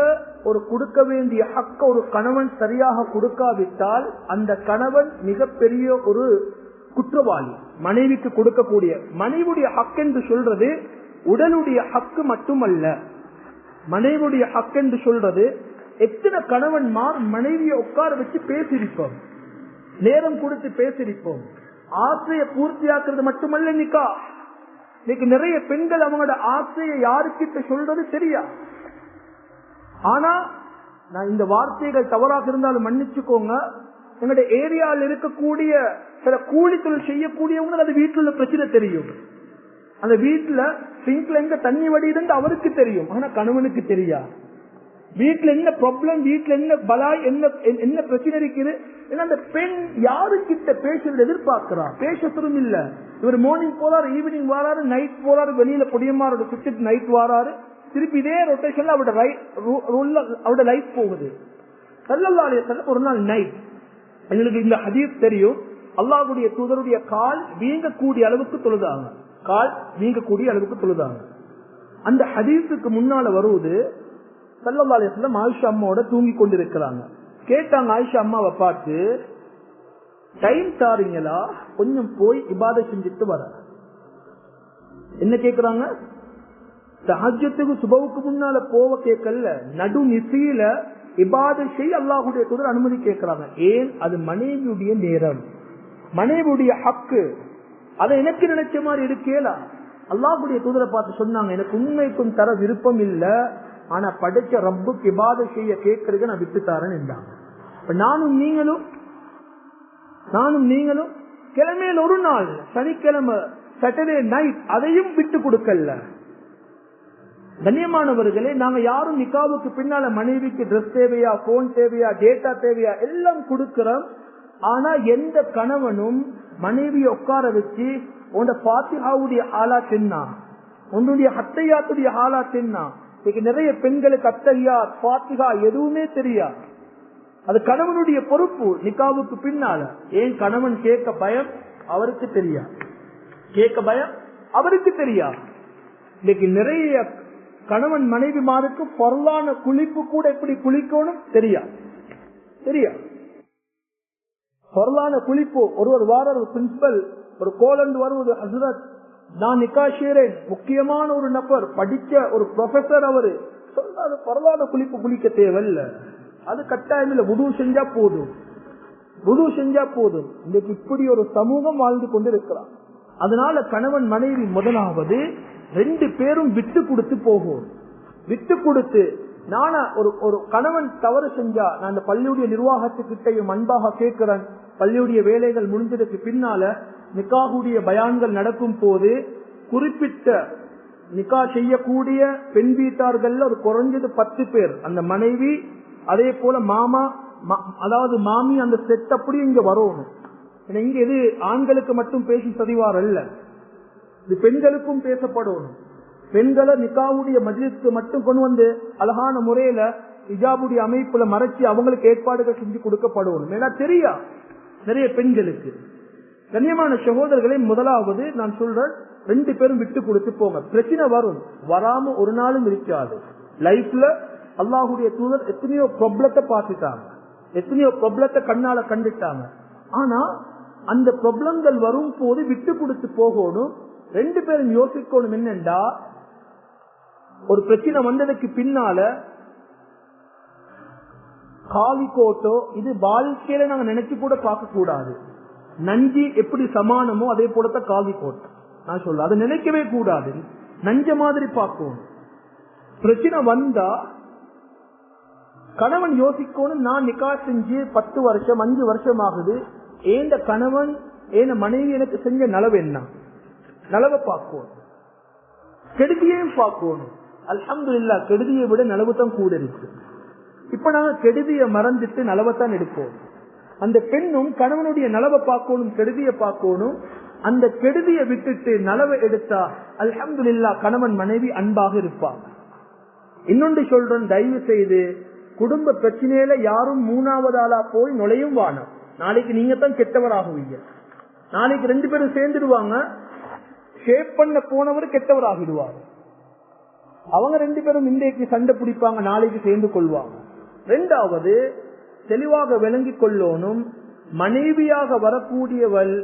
[SPEAKER 1] ஒரு கொடுக்க வேண்டிய ஹக்க ஒரு கணவன் சரியாக கொடுக்காவிட்டால் அந்த கணவன் மிகப்பெரிய ஒரு குற்றவாளி. மனைவிக்கு கொடுக்கக்கூடிய மனைவியுடைய ஹக் என்று சொல்றது உடலுடைய ஹக்கு மட்டுமல்ல. மனைவியுடைய ஹக் என்று சொல்றது எத்தனை கணவன்மார் மனைவியை உட்கார வச்சு பேசியிருப்போம், நேரம் கொடுத்து பேசியிருப்போம். ஆசையை பூர்த்தியாக்குறது மட்டுமல்ல நிக்கா. இன்னைக்கு நிறைய பெண்கள் அவங்களோட ஆசையை யாருக்கிட்ட சொல்றது தெரியா. ஆனா நான் இந்த வார்த்தைகள் தவறாக இருந்தாலும் மன்னிச்சுக்கோங்க, எங்களுடைய ஏரியாவில் இருக்கக்கூடிய சில கூலி தொழில் செய்யக்கூடியவங்க அது வீட்டில் உள்ள பிரச்சனை தெரியும். அந்த வீட்டுல சிங்க்ல எங்க தண்ணி வடியுதுன்னு அவருக்கு தெரியும், ஆனா கணவனுக்கு தெரியா. வீட்டுல என்ன ப்ராப்ளம், வீட்டுல என்ன பலாய், என்ன பிரச்சனை இருக்குது, அந்த பெண் யாருக்கிட்ட பேசுறது எதிர்பார்க்கிறா. பேசுறதும் இல்ல. இவர் மார்னிங் போறாரு, ஈவினிங் வராரு, நைட் போறாரு, வெளியில பொடியமாரோட சுத்திட்டு நைட் வராரு, திருப்பி இதே ரொட்டேஷன்ல அவரோட லைஃப் போகுது. ஸல்லல்லாஹு அலைஹி வஸல்லம் ஒரு நாள் நைட், எங்களுக்கு இந்த ஹதீஸ் தெரியும், அல்லாஹ்வுடைய தூதருடைய கால் வீங்கக்கூடிய அளவுக்கு தொழுதாங்க. கால் வீங்கக்கூடிய அளவுக்கு தொழுதாங்க. அந்த ஹதீஸுக்கு முன்னால வருவது ஸல்லல்லாஹு அலைஹி வஸல்லம் ஆயிஷா அம்மாவோட தூங்கி கொண்டிருக்கிறாங்க. கேட்டாங்க ஆயிஷா அம்மாவை பார்த்து, டைம் தாரீங்களா, கொஞ்சம் போய் இபாதத் செஞ்சுட்டு வர. என்ன கேக்குறாங்க? தஹஜ்ஜுக்கு சுபவுக்கு முன்னால போவ கேட்கல, நடு நிசையில இபாதத் செய்ய அல்லாஹ்வுடைய தூதர் அனுமதி கேட்கிறாங்க. ஏன்? அது மனைவியுடைய நேரம், மனைவியுடைய ஹக்கு. அதை எனக்கு நினைச்ச மாதிரி இருக்கேலா. அல்லாஹ்வுடைய தூதரை பார்த்து சொன்னாங்க, எனக்கு உண்மைக்கும் தர விருப்பம் இல்ல, ஆனா படிச்ச ரப்புக்கு இபாதத் செய்ய கேட்கறதுக்கு நான் விட்டு தரேன் என்றாங்க. நானும் நீங்களும் கிழமையில் ஒரு நாள் சனிக்கிழமை சாட்டர்டே நைட் அதையும் விட்டு கொடுக்கல. கண்ணியமானவர்களே, நாங்க யாரும் நிக்காவுக்கு பின்னால மனைவிக்கு ட்ரெஸ் தேவையா, போன் தேவையா, டேட்டா தேவையா எல்லாம் கொடுக்கிறோம். ஆனா எந்த கணவனும் மனைவியை உட்கார வச்சு உன்னோட ஃபாத்திஹாவுடைய ஹாலாத் என்ன, உன்னுடைய ஹத்தையாத்துடைய ஹாலாத் என்ன. நிறைய பெண்களுக்கு அத்தையா ஃபாத்திஹா எதுவுமே தெரியாது. அது கணவனுடைய பொறுப்பு நிக்காவுக்கு பின்னால. ஏன்? கணவன் கேட்க பயம், அவருக்கு தெரியா. கேட்க பயம், அவருக்கு தெரியா. இன்னைக்கு நிறைய கணவன் மனைவிமாருக்கு பொருளான குளிப்பு கூட எப்படி குளிக்கணும் தெரியா. பொருளான குளிப்பு ஒரு வாரம் ஒரு பிரின்சிபல் ஒரு கோலந்து வருவது, ஹஸ்ரத் நான் நிக்கா செய்றேன், முக்கியமான ஒரு நபர், படிச்ச ஒரு ப்ரொஃபசர், அவரு சொல்றாரு பொருளான குளிப்பு குளிக்க தேவையில்ல, அது கட்டாயம் இல்ல, வுது செஞ்சா போதும். இன்னைக்கு இப்படி ஒரு சமூகம் வாழ்ந்து கொண்டு இருக்கிறான். அதனால கணவன் மனைவி முதலாவது 2 பேரும் விட்டு கொடுத்து போகும். விட்டு கொடுத்து, நானா ஒரு கணவன் தவறு செஞ்சா நான் அந்த பள்ளியுடைய நிர்வாகத்துக்கிட்டையும் அன்பாக கேட்கிறேன். பள்ளியுடைய வேலைகள் முடிஞ்சதுக்கு பின்னால நிக்காஹுடைய பயான்கள் நடக்கும் போது குறிப்பிட்ட நிக்கா செய்யக்கூடிய பெண் வீட்டார்கள் ஒரு குறைஞ்சது 10 பேர், அந்த மனைவி அதே போல மாமா, அதாவது மாமி, அந்த செட் அப்படி இங்க வரணும். இங்க இது ஆண்களுக்கு மட்டும் பேசி பதிவார் அல்ல, இது பெண்களுக்கும் பேசப்படணும். பெண்களை நிக்காவுடைய மஜ்லிஸ்க்கு மட்டும் கொண்டு வந்து அழகான முறையில ஹிஜாபுடைய அமைப்புல மறைச்சு அவங்களுக்கு ஏற்பாடுகள் செஞ்சு கொடுக்கப்படணும். ஏன்னா தெரியா நிறைய பெண்களுக்கு. கண்ணியமான சகோதரர்களை, முதலாவது நான் சொல்றேன், 2 பேரும் விட்டு கொடுத்து போங்க. பிரச்சனை வரும், வராம ஒரு நாளும் இருக்காது. லைஃப்ல அல்லாஹ்வுடைய தூதர் எத்தனையோ ப்ராப்ளத்தை பார்த்துட்டாங்க, எத்தனையோ ப்ராப்ளத்தை கண்ணால கண்டுட்டாங்க. ஆனா அந்த ப்ராப்ளங்கள் வரும் போது விட்டு கொடுத்து போகணும். 2 பேரும் யோசிக்கணும். என்னண்டா, ஒரு பிரச்சனை வந்ததுக்கு பின்னால காவி கோட்டோ இது வாழ்க்கையில நாங்க நினைச்சு கூட பார்க்க கூடாது. நஞ்சி எப்படி சமானமோ அதே போலத்தான் காவி கோட்டை. நான் சொல்ல அதை நினைக்கவே கூடாது, நஞ்ச மாதிரி பார்க்கணும். பிரச்சனை வந்தா கணவன் யோசிக்கணும், நான் நிக்கா செஞ்சு 10 வருஷம் 5 வருஷம் ஆகுது, ஏந்த கணவன் ஏன மனைவி எனக்கு செஞ்ச நலவு என்ன, நலவை பார்க்கணும். கெடுதியையும் பார்க்கணும். அல்ஹம்துலில்லாஹ், கெடுதியை விட நலவு தான் கூட இருக்கு. இப்ப நாங்க கெடுதியை மறந்துட்டு நலவைத்தான் எடுப்போம். அந்த பெண்ணும் கணவனுடைய நலவை பார்க்கணும், கெடுதியை பார்க்கணும். அந்த கெடுதியை விட்டுட்டு நலவை எடுத்தா அல்ஹம்துலில்லாஹ் கணவன் மனைவி அன்பாக இருப்பாங்க. இன்னொன்று சொல்றேன், தயவு செய்து குடும்ப பிரச்சனையில யாரும் 3வது ஆளா போய் நுழையும் வானம். நாளைக்கு நீங்க தான் கெட்டவராகுவீங்க. நாளைக்கு 2 பேரும் சேர்ந்துடுவாங்க, ஷேப் பண்ண போனவர் கெட்டவர் ஆகிடுவாங்க. அவங்க 2 பேரும் இன்றைக்கு சண்டை பிடிப்பாங்க, நாளைக்கு சேர்ந்து கொள்வாங்க. 2வது தெளிவாக விளங்கி கொள்ளணும், மனைவியாக வரக்கூடியவள்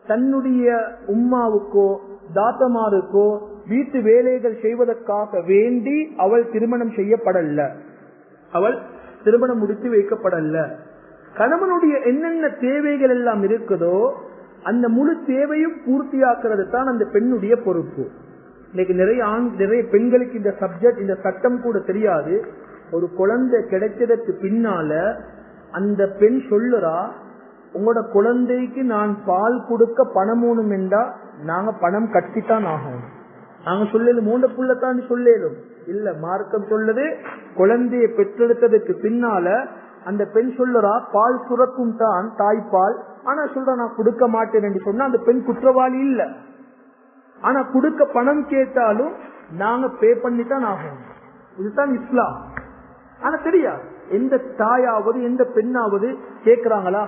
[SPEAKER 1] தன்னுடைய உம்மாவுக்கோ தாத்தமாருக்கோ வீட்டு வேலைகள் செய்வதற்காக வேண்டி அவள் திருமணம் செய்யப்படல, அவள் திருமணம் முடித்து வைக்கப்படல. கணவனுடைய என்னென்ன தேவைகள் எல்லாம் இருக்குதோ அந்த முழு தேவையும் பூர்த்தியாக்குறது தான் அந்த பெண்ணுடைய பொறுப்பு. இன்னைக்கு நிறைய பெண்களுக்கு இந்த சப்ஜெக்ட், இந்த சட்டம் கூட தெரியாது. ஒரு குழந்தை கிடைச்சதற்கு பின்னால அந்த பெண் சொல்லுறா, உங்களோட குழந்தைக்கு நான் பால் கொடுக்க பணம் வேணும் என்றா நாங்க பணம் கட்டித்தான் ஆகணும். நாங்க சொல்லலும் 3 புள்ளத்தான் சொல்லலும் இல்ல, மார்க்கம் சொல்லுது குழந்தையை பெற்றெடுத்ததுக்கு பின்னால அந்த பெண் சொல்லுறா பால் சுரக்கும் தான் தாய்ப்பால், ஆனா சொல்ற நான் கொடுக்க மாட்டேன் என்று சொன்னா அந்த பெண் குற்றவாளி இல்ல. ஆனா கொடுக்க பணம் கேட்டாலும் நாங்க பே பண்ணித்தான் ஆகணும். இதுதான் இஸ்லாம். ஆனா தெரியா எந்த தாயாவது எந்த பெண்ணாவது கேட்கிறாங்களா?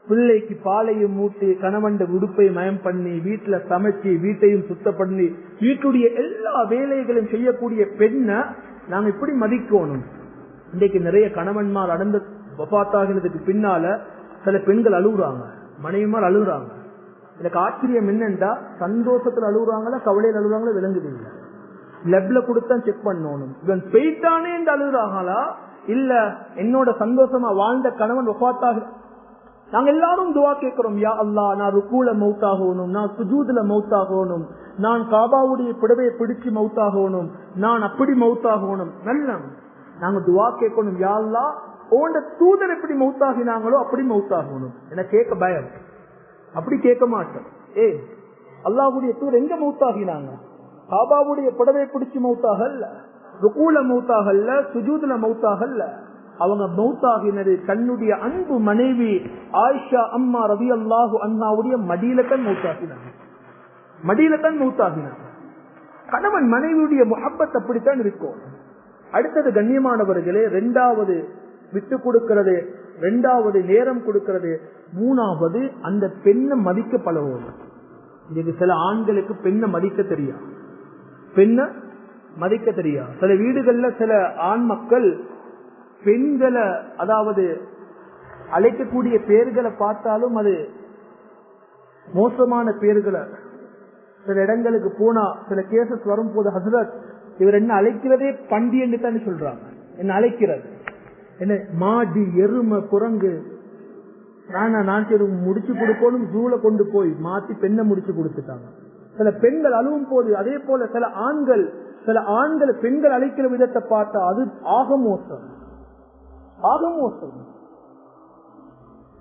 [SPEAKER 1] பிள்ளைக்கு பாலையும் மூட்டி கணவன் உடுப்பை மயம் பண்ணி வீட்டுல சமைச்சு வீட்டையும் சுத்தம் பண்ணி வீட்டுடைய எல்லா வேலைகளையும் செய்யக்கூடிய பெண்ணை நாங்க இப்படி மதிக்கணும். இன்றைக்கு நிறைய கணவன்மார் அடர்ந்து வபாத்தாகிறதுக்கு பின்னால சில பெண்கள் அழுகுறாங்க, மனைவிமார் அழுகுறாங்க. எனக்கு ஆச்சரியம் என்னன்னா, சந்தோஷத்துல அழுகுறாங்களா கவலையில் அழுகுறாங்களா விளங்குது இல்ல. லெப்ல கொடுத்தா செக் பண்ணணும், இவன் பெய்தானே என்று அழுகுறாங்களா இல்ல என்னோட சந்தோஷமா வாழ்ந்த கணவன் வபாத்தாக. நாங்க எல்லாரும் துவா கேட்கிறோம், யா அல்லாஹ் நான் ருக்கூல மௌத்தாகணும், நான் சுஜூதுல மௌத்தாகணும், நான் காபாவுடைய புடவையை பிடிச்சு மௌத்தாகணும், நான் அப்படி மௌத்தாகணும். நல்ல நாங்க துவா கேட்கணும், யா அல்லாஹ் உன்ட தூதர் எப்படி மௌத்தாகினாங்களோ அப்படி மௌத்தாகணும். என கேட்க பயம், அப்படி கேட்க மாட்டோம். அல்லாஹ்வுடைய தூதர் எங்க மௌத்தாகினாங்க? காபாவுடைய புடவையை பிடிச்சு மௌத்தாகல்ல, ருக்கூல மௌத்தாகல்ல, சுஜூதுல மௌத்தாகல்ல. அவங்க மௌத்தாகினது தன்னுடைய அன்பு மனைவி ஆயிஷா அம்மா ரலியல்லாஹு அன்ஹாவுடைய மடியிலத்தான் மௌத்தாகினாங்க. மடியிலத்தான் மௌத்தாகினாங்க. கணவன் மனைவியுடைய முஹப்பத் அப்படித்தான் இருக்கும். அடுத்தது கண்ணியமானவர்களே, இரண்டாவது விட்டு கொடுக்கிறது, இரண்டாவது நேரம் கொடுக்கிறது, மூணாவது அந்த பெண்ணை மதிக்க பழகும். இதுக்கு சில ஆண்களுக்கு பெண்ணை மதிக்க தெரியாது, பெண்ணை மதிக்க தெரியாது. சில வீடுகள்ல சில ஆண் மக்கள் பெண்களை அதாவது அழைக்கக்கூடிய பேர்களை பார்த்தாலும் அது மோசமான பேர்களை. சில இடங்களுக்கு போனா சில கேசஸ் வரும் போது, ஹசரத் இவர் என்ன அழைக்கிறதே பண்டி என்று தான் சொல்றாங்க. என்ன அழைக்கிறது என்ன மாடி எருமை குரங்கு, நான் முடிச்சு கொடுக்கணும், ஜூல கொண்டு போய் மாத்தி பெண்ணை முடிச்சு கொடுத்துட்டாங்க. சில பெண்கள் அழுவும் போது அதே போல சில ஆண்கள் பெண்கள் அழைக்கிற விதத்தை பார்த்தா அது ஆக மோசம், ஆக மோசம்.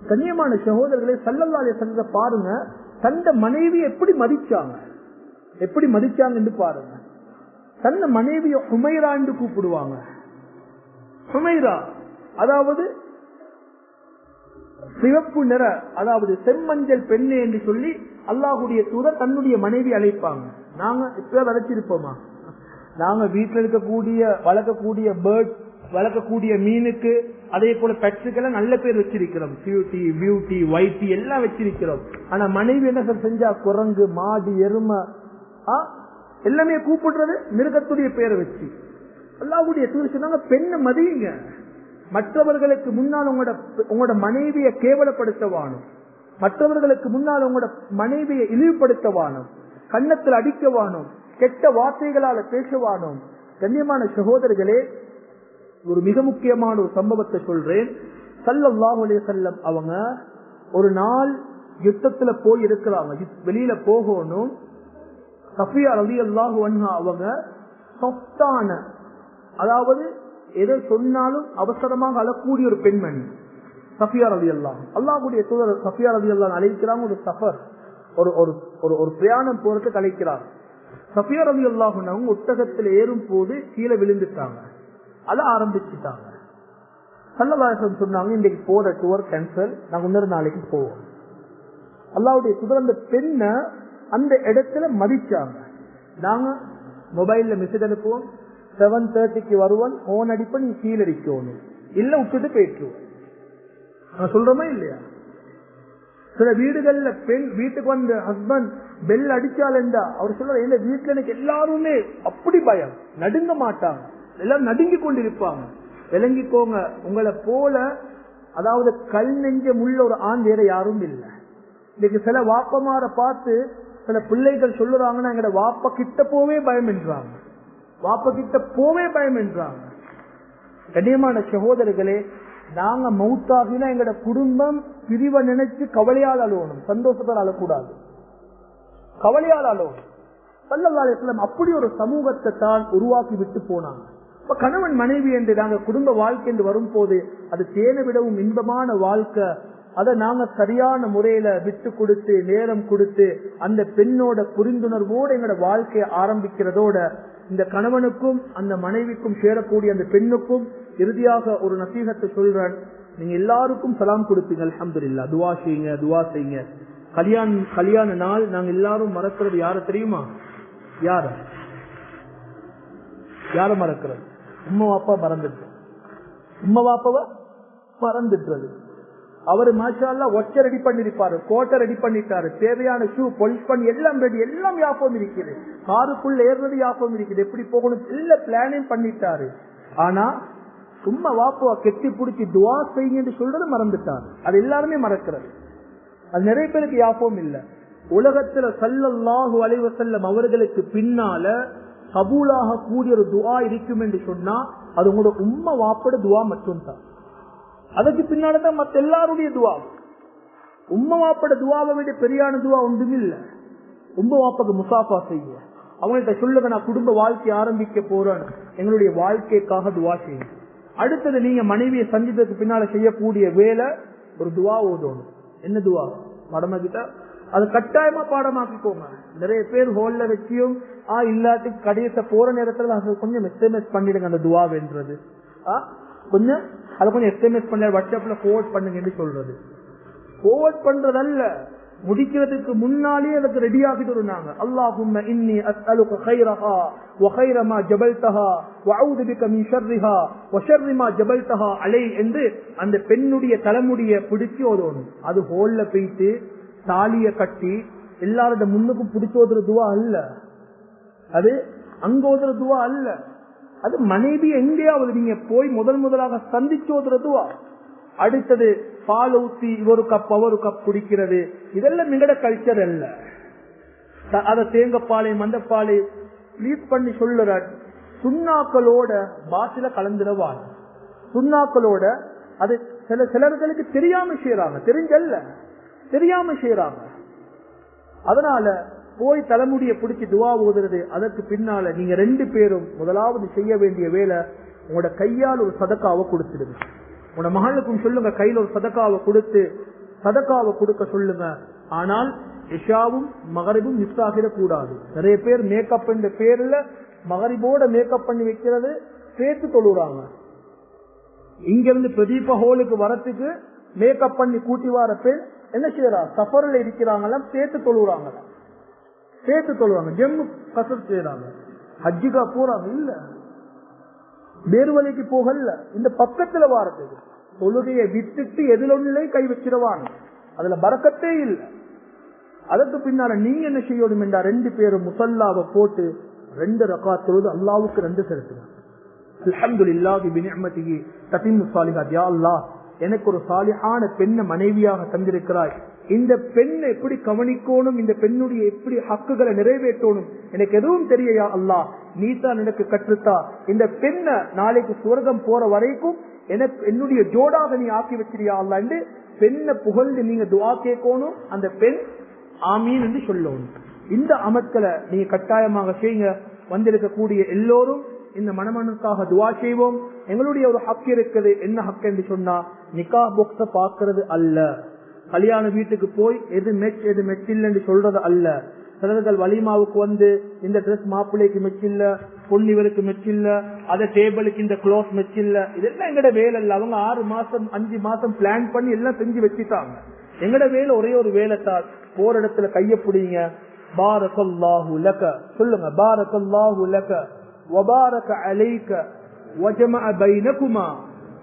[SPEAKER 1] கண்ணியமான சகோதரர்களை ஸல்லல்லாஹு அலைஹி வஸல்லம் பாருங்க, தந்த மனைவி எப்படி மதிச்சாங்க, எப்படி மதிச்சாங்க பாருங்க. தந்த மனைவிய ஹுமைரா என்று கூப்பிடுவாங்க. ஹுமைரா அதாவது சிவப்பு நிற, அதாவது செம்மஞ்சள் பெண்ணே என்று சொல்லி அல்லாஹ்வுடைய தூதர் தன்னுடைய மனைவி அழைப்பாங்க. நாங்க இப்ப வளர்ச்சிருப்போமா? நாங்க வீட்டில் இருக்கக்கூடிய வளர்க்கக்கூடிய பேர்ட், வளர்க்கக்கூடிய மீனுக்கு அதே போல பெட்ஸுக்கெல்லாம் நல்ல பேர் வச்சிருக்கிறோம், கியூட்டி, பியூட்டி, ஒயிட்டி எல்லாம் வச்சிருக்கிறோம். ஆனா மனைவி என்ன செஞ்சா குரங்கு, மாடு, எருமை எல்லாமே கூப்பிடுறது மிருகத்துடைய பேரை வச்சு. அல்லாஹ்வுடைய தூதர் சொன்னாங்க, பெண்ணை மதியுங்க. மற்றவர்களுக்கு முன்னால் உங்களோட மனைவியை கேவலப்படுத்தவானும், மற்றவர்களுக்கு முன்னால் உங்களோட மனைவியை இழிவுபடுத்தவானும், கன்னத்தில் அடிக்கவானும், கெட்ட வார்த்தைகளால பேசவானும். கண்ணியமான சகோதரர்களே, ஒரு மிக முக்கியமான ஒரு சம்பவத்தை சொல்றேன். ஸல்லல்லாஹு அலைஹி வஸல்லம் அவங்க ஒரு நாள் யுத்தத்துல போய் இருக்கிறாங்க, வெளியில போகணும். சஃபியா ரலியல்லாஹு அன்ஹா அவங்க சொத்தான, அதாவது எதை சொன்னாலும் அவசரமாக அழக்கூடிய ஒரு பெண்மணி சஃபியா ரலியல்லாஹு. அல்லாஹ்வுடைய தூதர் சஃபியா ரலியல்லாஹு அழைக்கிறாங்க, ஒரு சஃபர், ஒரு பிரயாணம் போறதுக்கு அழைக்கிறாங்க. சஃபியா ரலியல்லாஹு அவங்க ஒட்டகத்தில் ஏறும் போது கீழே விழுந்துட்டாங்க, அழ ஆரம்பிச்சுட்டாங்க. ஸல்லல்லாஹு அலைஹி வஸல்லம் சொன்னாங்க, இன்றைக்கு போற டூர் கேன்சல், நாங்க இன்னொரு நாளைக்கு போவோம். அல்லாஹ்வுடைய தூதர் அந்த பெண்ணை அந்த இடத்துல மதிச்சாங்க. நாங்க மொபைல்ல மெசேஜ் அனுப்புவோம், 7:30 வருவோம், போன் அடிப்ப நீ கீழே அடிக்கணும், இல்ல விட்டுட்டு போயிட்டுருவோம். நான் சொல்றோமா இல்லையா? சில வீடுகள்ல பெண் வீட்டுக்கு வந்து ஹஸ்பண்ட் பெல் அடிச்சால் என்றா அவர் சொல்ற, எங்க வீட்டுல எனக்கு எல்லாருமே அப்படி பயம், நடுங்க மாட்டாங்க, எல்லாரும் நடுங்கி கொண்டிருப்பாங்க. விளங்கிக்கோங்க, உங்களை போல அதாவது கல் நெஞ்சம் உள்ள ஒரு ஆண் வேற யாரும் இல்லை. இன்னைக்கு சில வாப்பமார பார்த்து சில பிள்ளைகள் சொல்லுறாங்கன்னா, எங்கட வாப்ப கிட்ட போவே பயம் என்றாங்க, வாப்ப கிட்ட போவே பயம் என்றாங்க. கண்ணியமான சகோதரர்களே, நாங்க மௌத்தாகினா எங்கட குடும்பம் பிரிவை நினைச்சு கவலையால் அழுவணும், சந்தோஷத்தால் அழக்கூடாது, கவலையால் அழுவணும். ஸல்லல்லாஹு அலைஹி வஸல்லம் அப்படி ஒரு சமூகத்தை தான் உருவாக்கி விட்டு போனாங்க. இப்ப கணவன் மனைவி என்று நாங்க குடும்ப வாழ்க்கை என்று வரும் போது அது தேனை விடவும் இன்பமான வாழ்க்கை. அதை நாங்க சரியான முறையில விட்டு கொடுத்து நேரம் கொடுத்து அந்த பெண்ணோட புரிந்துணர்வோடு எங்களோட வாழ்க்கையை ஆரம்பிக்கிறதோட இந்த கணவனுக்கும் அந்த மனைவிக்கும் சேரக்கூடிய அந்த பெண்ணுக்கும் இறுதியாக ஒரு நசீகத்தை சொல்றேன். நீங்க எல்லாருக்கும் சலாம் கொடுப்பீங்க, அல்ஹம்துலில்லாஹ், துவா செய்யுங்க, துவா செய்யுங்க. கல்யாண நாள் நாங்க எல்லாரும் மறக்கிறது யார தெரியுமா? யார மறக்கிறது? உம்மா வாப்பா மறந்துட்டு, உம்மா வாப்பாவ மறந்துட்டுறது. அவரு மாஷா அல்லாஹ் ஒச்ச ரெடி பண்ணிருப்பாரு, கோட்டை ரெடி பண்ணிட்டாரு, தேவையான ஷூ பொலிஷ் பண்ணி எல்லாம் ரெடி, எல்லாம் யாபம் இருக்குது, காருக்குள்ள ஏறுறது யாபம் இருக்குது, எப்படி போகணும் எல்லா பிளானையும் பண்ணிட்டாரு. ஆனா சும்மா வாப்புவா கெட்டி பிடிச்சி துவா செய்யுன்னு சொல்றது மறந்துட்டாரு. அது எல்லாருமே மறக்கிறது. அது நிறைய பேருக்கு யாபம் இல்ல. உலகத்துல ஸல்லல்லாஹு அலைஹி வஸல்லம் அவர்களுக்கு பின்னால கபூலாக கூடிய ஒரு துவா இருக்கும் என்று சொன்னா அது உங்களோட உம்மா வாப்போட துவா மட்டும்தான். அதுக்கு பின்னால்தான் மத்த எல்லாருடைய துவா. உம்மா வாப்போட துவாவை விட பெரியான துவா ஒன்றும் இல்ல. உம்மா வாப்பாக்கு முசாஃபா செய்ய, அவங்கள்ட்ட சொல்லுங்க நான் குடும்ப வாழ்க்கை ஆரம்பிக்க போறேன், எங்களுடைய வாழ்க்கைக்காக துவா செய்யுங்க. அடுத்தது நீங்க மனைவியை சந்தித்ததுக்கு பின்னால செய்யக்கூடிய வேலை ஒரு துவா ஓதணும். என்ன துவா? மடமகிட்ட அது கட்டாயமா பாடமாக்கிக்கோங்க. நிறைய பேர் ஹோல்ல வச்சியும் இல்லாட்டி கடைசி போற நேரத்துல அது கொஞ்சம் எஸ்எம்எஸ் பண்ணிடுங்க. அந்த துவா வென்றது கொஞ்சம் அதை கொஞ்சம் எஸ்எம்எஸ் பண்ண வாட்ஸ்அப்ல போர்வர்ட் பண்ணுங்க சொல்றது. போர்வர்ட் பண்றதல்ல, முடிக்கிறதுக்கு முன்னாலே அதுக்கு ரெடி ஆகிட்டு இருந்தாங்க. அல்லாஹும்ம இன்னி அஸ்அலுக கைரஹா வ கைர மா ஜபல்தஹா வ அஊது பிக மின் ஷர்ரிஹா வ ஷர்ரி மா ஜபல்தஹா அலை என்று அந்த பெண்ணுடைய தலைமுடியை பிடிச்சு ஓதணும். அது ஹோல்ல போயிட்டு தாலிய கட்டி எல்லாரோட முன்னுக்கும் பிடிச்சு ஓதுற துவா அல்ல, அது அங்க ஓதுற துவா அல்ல. அது மனைவி எங்கேயாவது நீங்க போய் முதலாக சந்திச்சு ஓதுற துவா. அடுத்தது பால் ஊத்தி ஒரு கப் ஒரு கப் குடிக்கிறது, இதெல்லாம் எங்கட கல்ச்சர் அல்ல. அத தேங்கப்பாலை மந்தப்பாலை ப்ளீஸ் பண்ணி சொல்லுற சுண்ணாக்களோட பாசில கலந்துடவா. சுண்ணாக்களோட அது சிலர்களுக்கு தெரியாம செய்யறாங்க, தெரிஞ்சல்ல தெரியாம செய்யறாங்க. அதனால போய் தலைமுடியை பிடிச்சி துவா ஓதுறது. அதற்கு பின்னால நீங்க ரெண்டு பேரும் முதலாவது செய்ய வேண்டிய வேலை, உங்களோட கையால் ஒரு சதக்காவை கொடுத்துடுங்க. உங்களோட மகளுக்கும் சொல்லுங்க, கையில ஒரு சதக்காவை கொடுத்து சதக்காவை கொடுக்க சொல்லுங்க. ஆனால் இஷாவும் மகரிபும் மிஸ் ஆகிடக்கூடாது. நிறைய பேர் மேக்கப் என்ற பேர்ல மகரிபோட மேக்கப் பண்ணி வைக்கிறது சேர்த்து தொழுறாங்க. இங்க இருந்து பிரதீப ஹோலுக்கு வரத்துக்கு மேக்கப் பண்ணி கூட்டி வர பேர் என்ன செய்யறா, சஃபர்ல இருக்கிறாங்களாம் சேர்த்து தொழுறாங்களா, சேர்த்து தொழுவாங்க. ஜம்மு கசர் செய்யறாங்க, ஹஜ்ஜிகா போறாங்க, இல்ல வேறுவலைக்கு போகல. இந்த பக்கத்துல வாரத்துக்கு தொழுகையை விட்டுட்டு எதிலொன்னிலே கை வச்சிருவாங்க, அதுல பரக்கத்தே இல்லை. அதற்கு பின்னால நீங்க என்ன செய்யணும் என்றா, ரெண்டு பேரும் முசல்லாவை போட்டு 2 ரகாத் தொழுது அல்லாஹ்வுக்கு 2 செலுத்துங்க. அல்ஹம்துலில்லாஹி பினிஅமதிஹி தத்திம்மு ஸாலிஹாத். யா அல்லாஹ், எனக்கு ஒரு சாலிஹான பெண்ணை மனைவியாக தந்திருக்கிறாய். இந்த பெண்ணை எப்படி கவனிக்கணும், இந்த பெண்ணுடைய எப்படி ஹக்குகளை நிறைவேற்றணும் எனக்கு எதுவும் தெரியா அல்லாஹ், நீ தான் எனக்கு கற்றுத்தா. இந்த பெண்ணை நாளைக்கு சுவர்க்கம் போற வரைக்கும் எனக்கு என்னுடைய ஜோடாக நீ ஆக்கி வச்சிருயா அல்லாஹ் என்று பெண்ணை புகழ்ந்து நீங்க துஆ கேட்கணும். அந்த பெண் ஆமீன் என்று சொல்லணும். இந்த அமர்களை நீங்க கட்டாயமாக செய்யுங்க. வந்திருக்கக்கூடிய எல்லோரும் இந்த மணமனுக்காக துவா செய்வோம். எங்களுடைய ஒரு ஹக் இருக்குது. என்ன ஹக் என்று சொன்னா, நிக்கா பாக்ஸ பாக்குறது அல்ல, கல்யாண வீட்டுக்கு போய் எது மெச் எது மெச்சில் என்று சொல்றது அல்ல. சிலர்கள் வலிமாவுக்கு வந்து இந்த ட்ரெஸ் மாப்பிள்ளைக்கு மெச்சில்ல, பொன்னிவருக்கு மெச்சில்ல, அத டேபிளுக்கு இந்த க்ளோத் மெச்சில்ல, இதெல்லாம் எங்கட வேலை இல்ல. அவங்க 6 மாசம் 5 மாசம் பிளான் பண்ணி எல்லாம் செஞ்சு வச்சுட்டாங்க. எங்கட வேலை ஒரே ஒரு வேலை தான், போற இடத்துல கைய பிடிங்க, பாரக்கல்லாஹு லக சொல்லுங்க, பாரக்கல்லாஹு லக வபாரக அலைக வஜமஅ பைனகுமா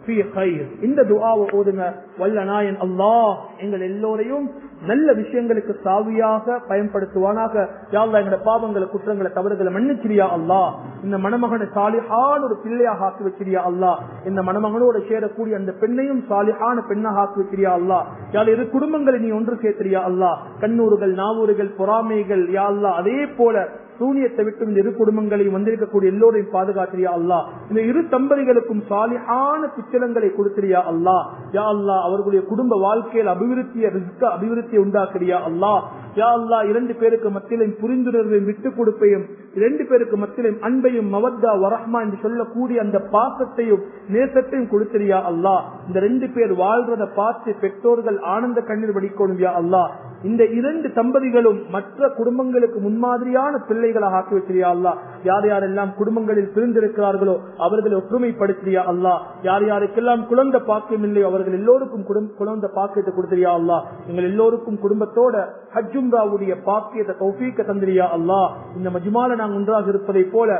[SPEAKER 1] ஃபீ கைர். இந்த துஆவை ஓதுங்க. வல்ல நாயன் அல்லாஹ் எங்கள் எல்லோரையும் நல்ல விஷயங்களுக்கு சாவியாக பயன்படுத்துவானாக. யா அல்லாஹ், எங்களோட பாவங்களை குற்றங்களை தவறுகளை மன்னிச்சிரியா அல்லாஹ். இந்த மணமகனை சாலிஹான ஒரு பிள்ளையாக ஆக்கி வச்சிரியா அல்லாஹ். இந்த மணமகனோட சேரக்கூடிய அந்த பெண்ணையும் சாலிஹான பெண்ணாக ஆக்கி வச்சிரியா அல்லாஹ். யா அல்லாஹ், 2 குடும்பங்களை நீ ஒன்று சேர்த்திரியா அல்லாஹ். கண்ணூறுகள் நாவூறுகள் பொறாமைகள் யா அல்லாஹ், அதே போல சூனியத்தை விட்டு இந்த 2 குடும்பங்களையும் வந்திருக்கக்கூடிய எல்லோரையும் பாதுகாத்திரியா அல்லாஹ். இந்த 2 தம்பதிகளுக்கும் சாலிஹான பிச்சலங்களை கொடுத்திரியா அல்லாஹ். யா அல்லாஹ், அவர்களுடைய குடும்ப வாழ்க்கையில் அபிவிருத்தியை உண்டாக்குறியா அல்லாஹ். யா அல்லாஹ், 2 பேருக்கு மத்தியிலும் புரிந்துணர்வையும் விட்டு கொடுப்பையும், 2 பேருக்கு மத்தியிலும் அன்பையும் மவத்தா வரஹ்மா என்று சொல்லக்கூடிய அந்த பாசத்தையும் நேசத்தையும் கொடுத்திரியா அல்லாஹ். இந்த 2 பேர் வாழ்றத பார்த்து பெற்றோர்கள் ஆனந்த கண்ணீர் வடிக்கணும் யா அல்லாஹ். இந்த 2 தம்பதிகளும் மற்ற குடும்பங்களுக்கு முன்மாதிரியான பிள்ளைகளாக ஆக்கி வச்சிரியா அல்லாஹ். யார் யாரெல்லாம் குடும்பங்களில் பிரிந்திருக்கிறார்களோ அவர்களை ஒற்றுமைப்படுத்தியா அல்லாஹ். யார் யாருக்கெல்லாம் குழந்தை பாக்கியம் இல்லையோ அவர்கள் எல்லோருக்கும் குழந்தை பாக்கியத்தை கொடுத்திரியா அல்லாஹ். எங்கள் எல்லோருக்கும் குடும்பத்தோட ஹஜ் உம்ராவுடைய பாக்கியத்தை தௌஃபீக்க தந்திரியா அல்லாஹ். இந்த மஜ்மால நாங்கள் ஒன்றாக இருப்பதை போல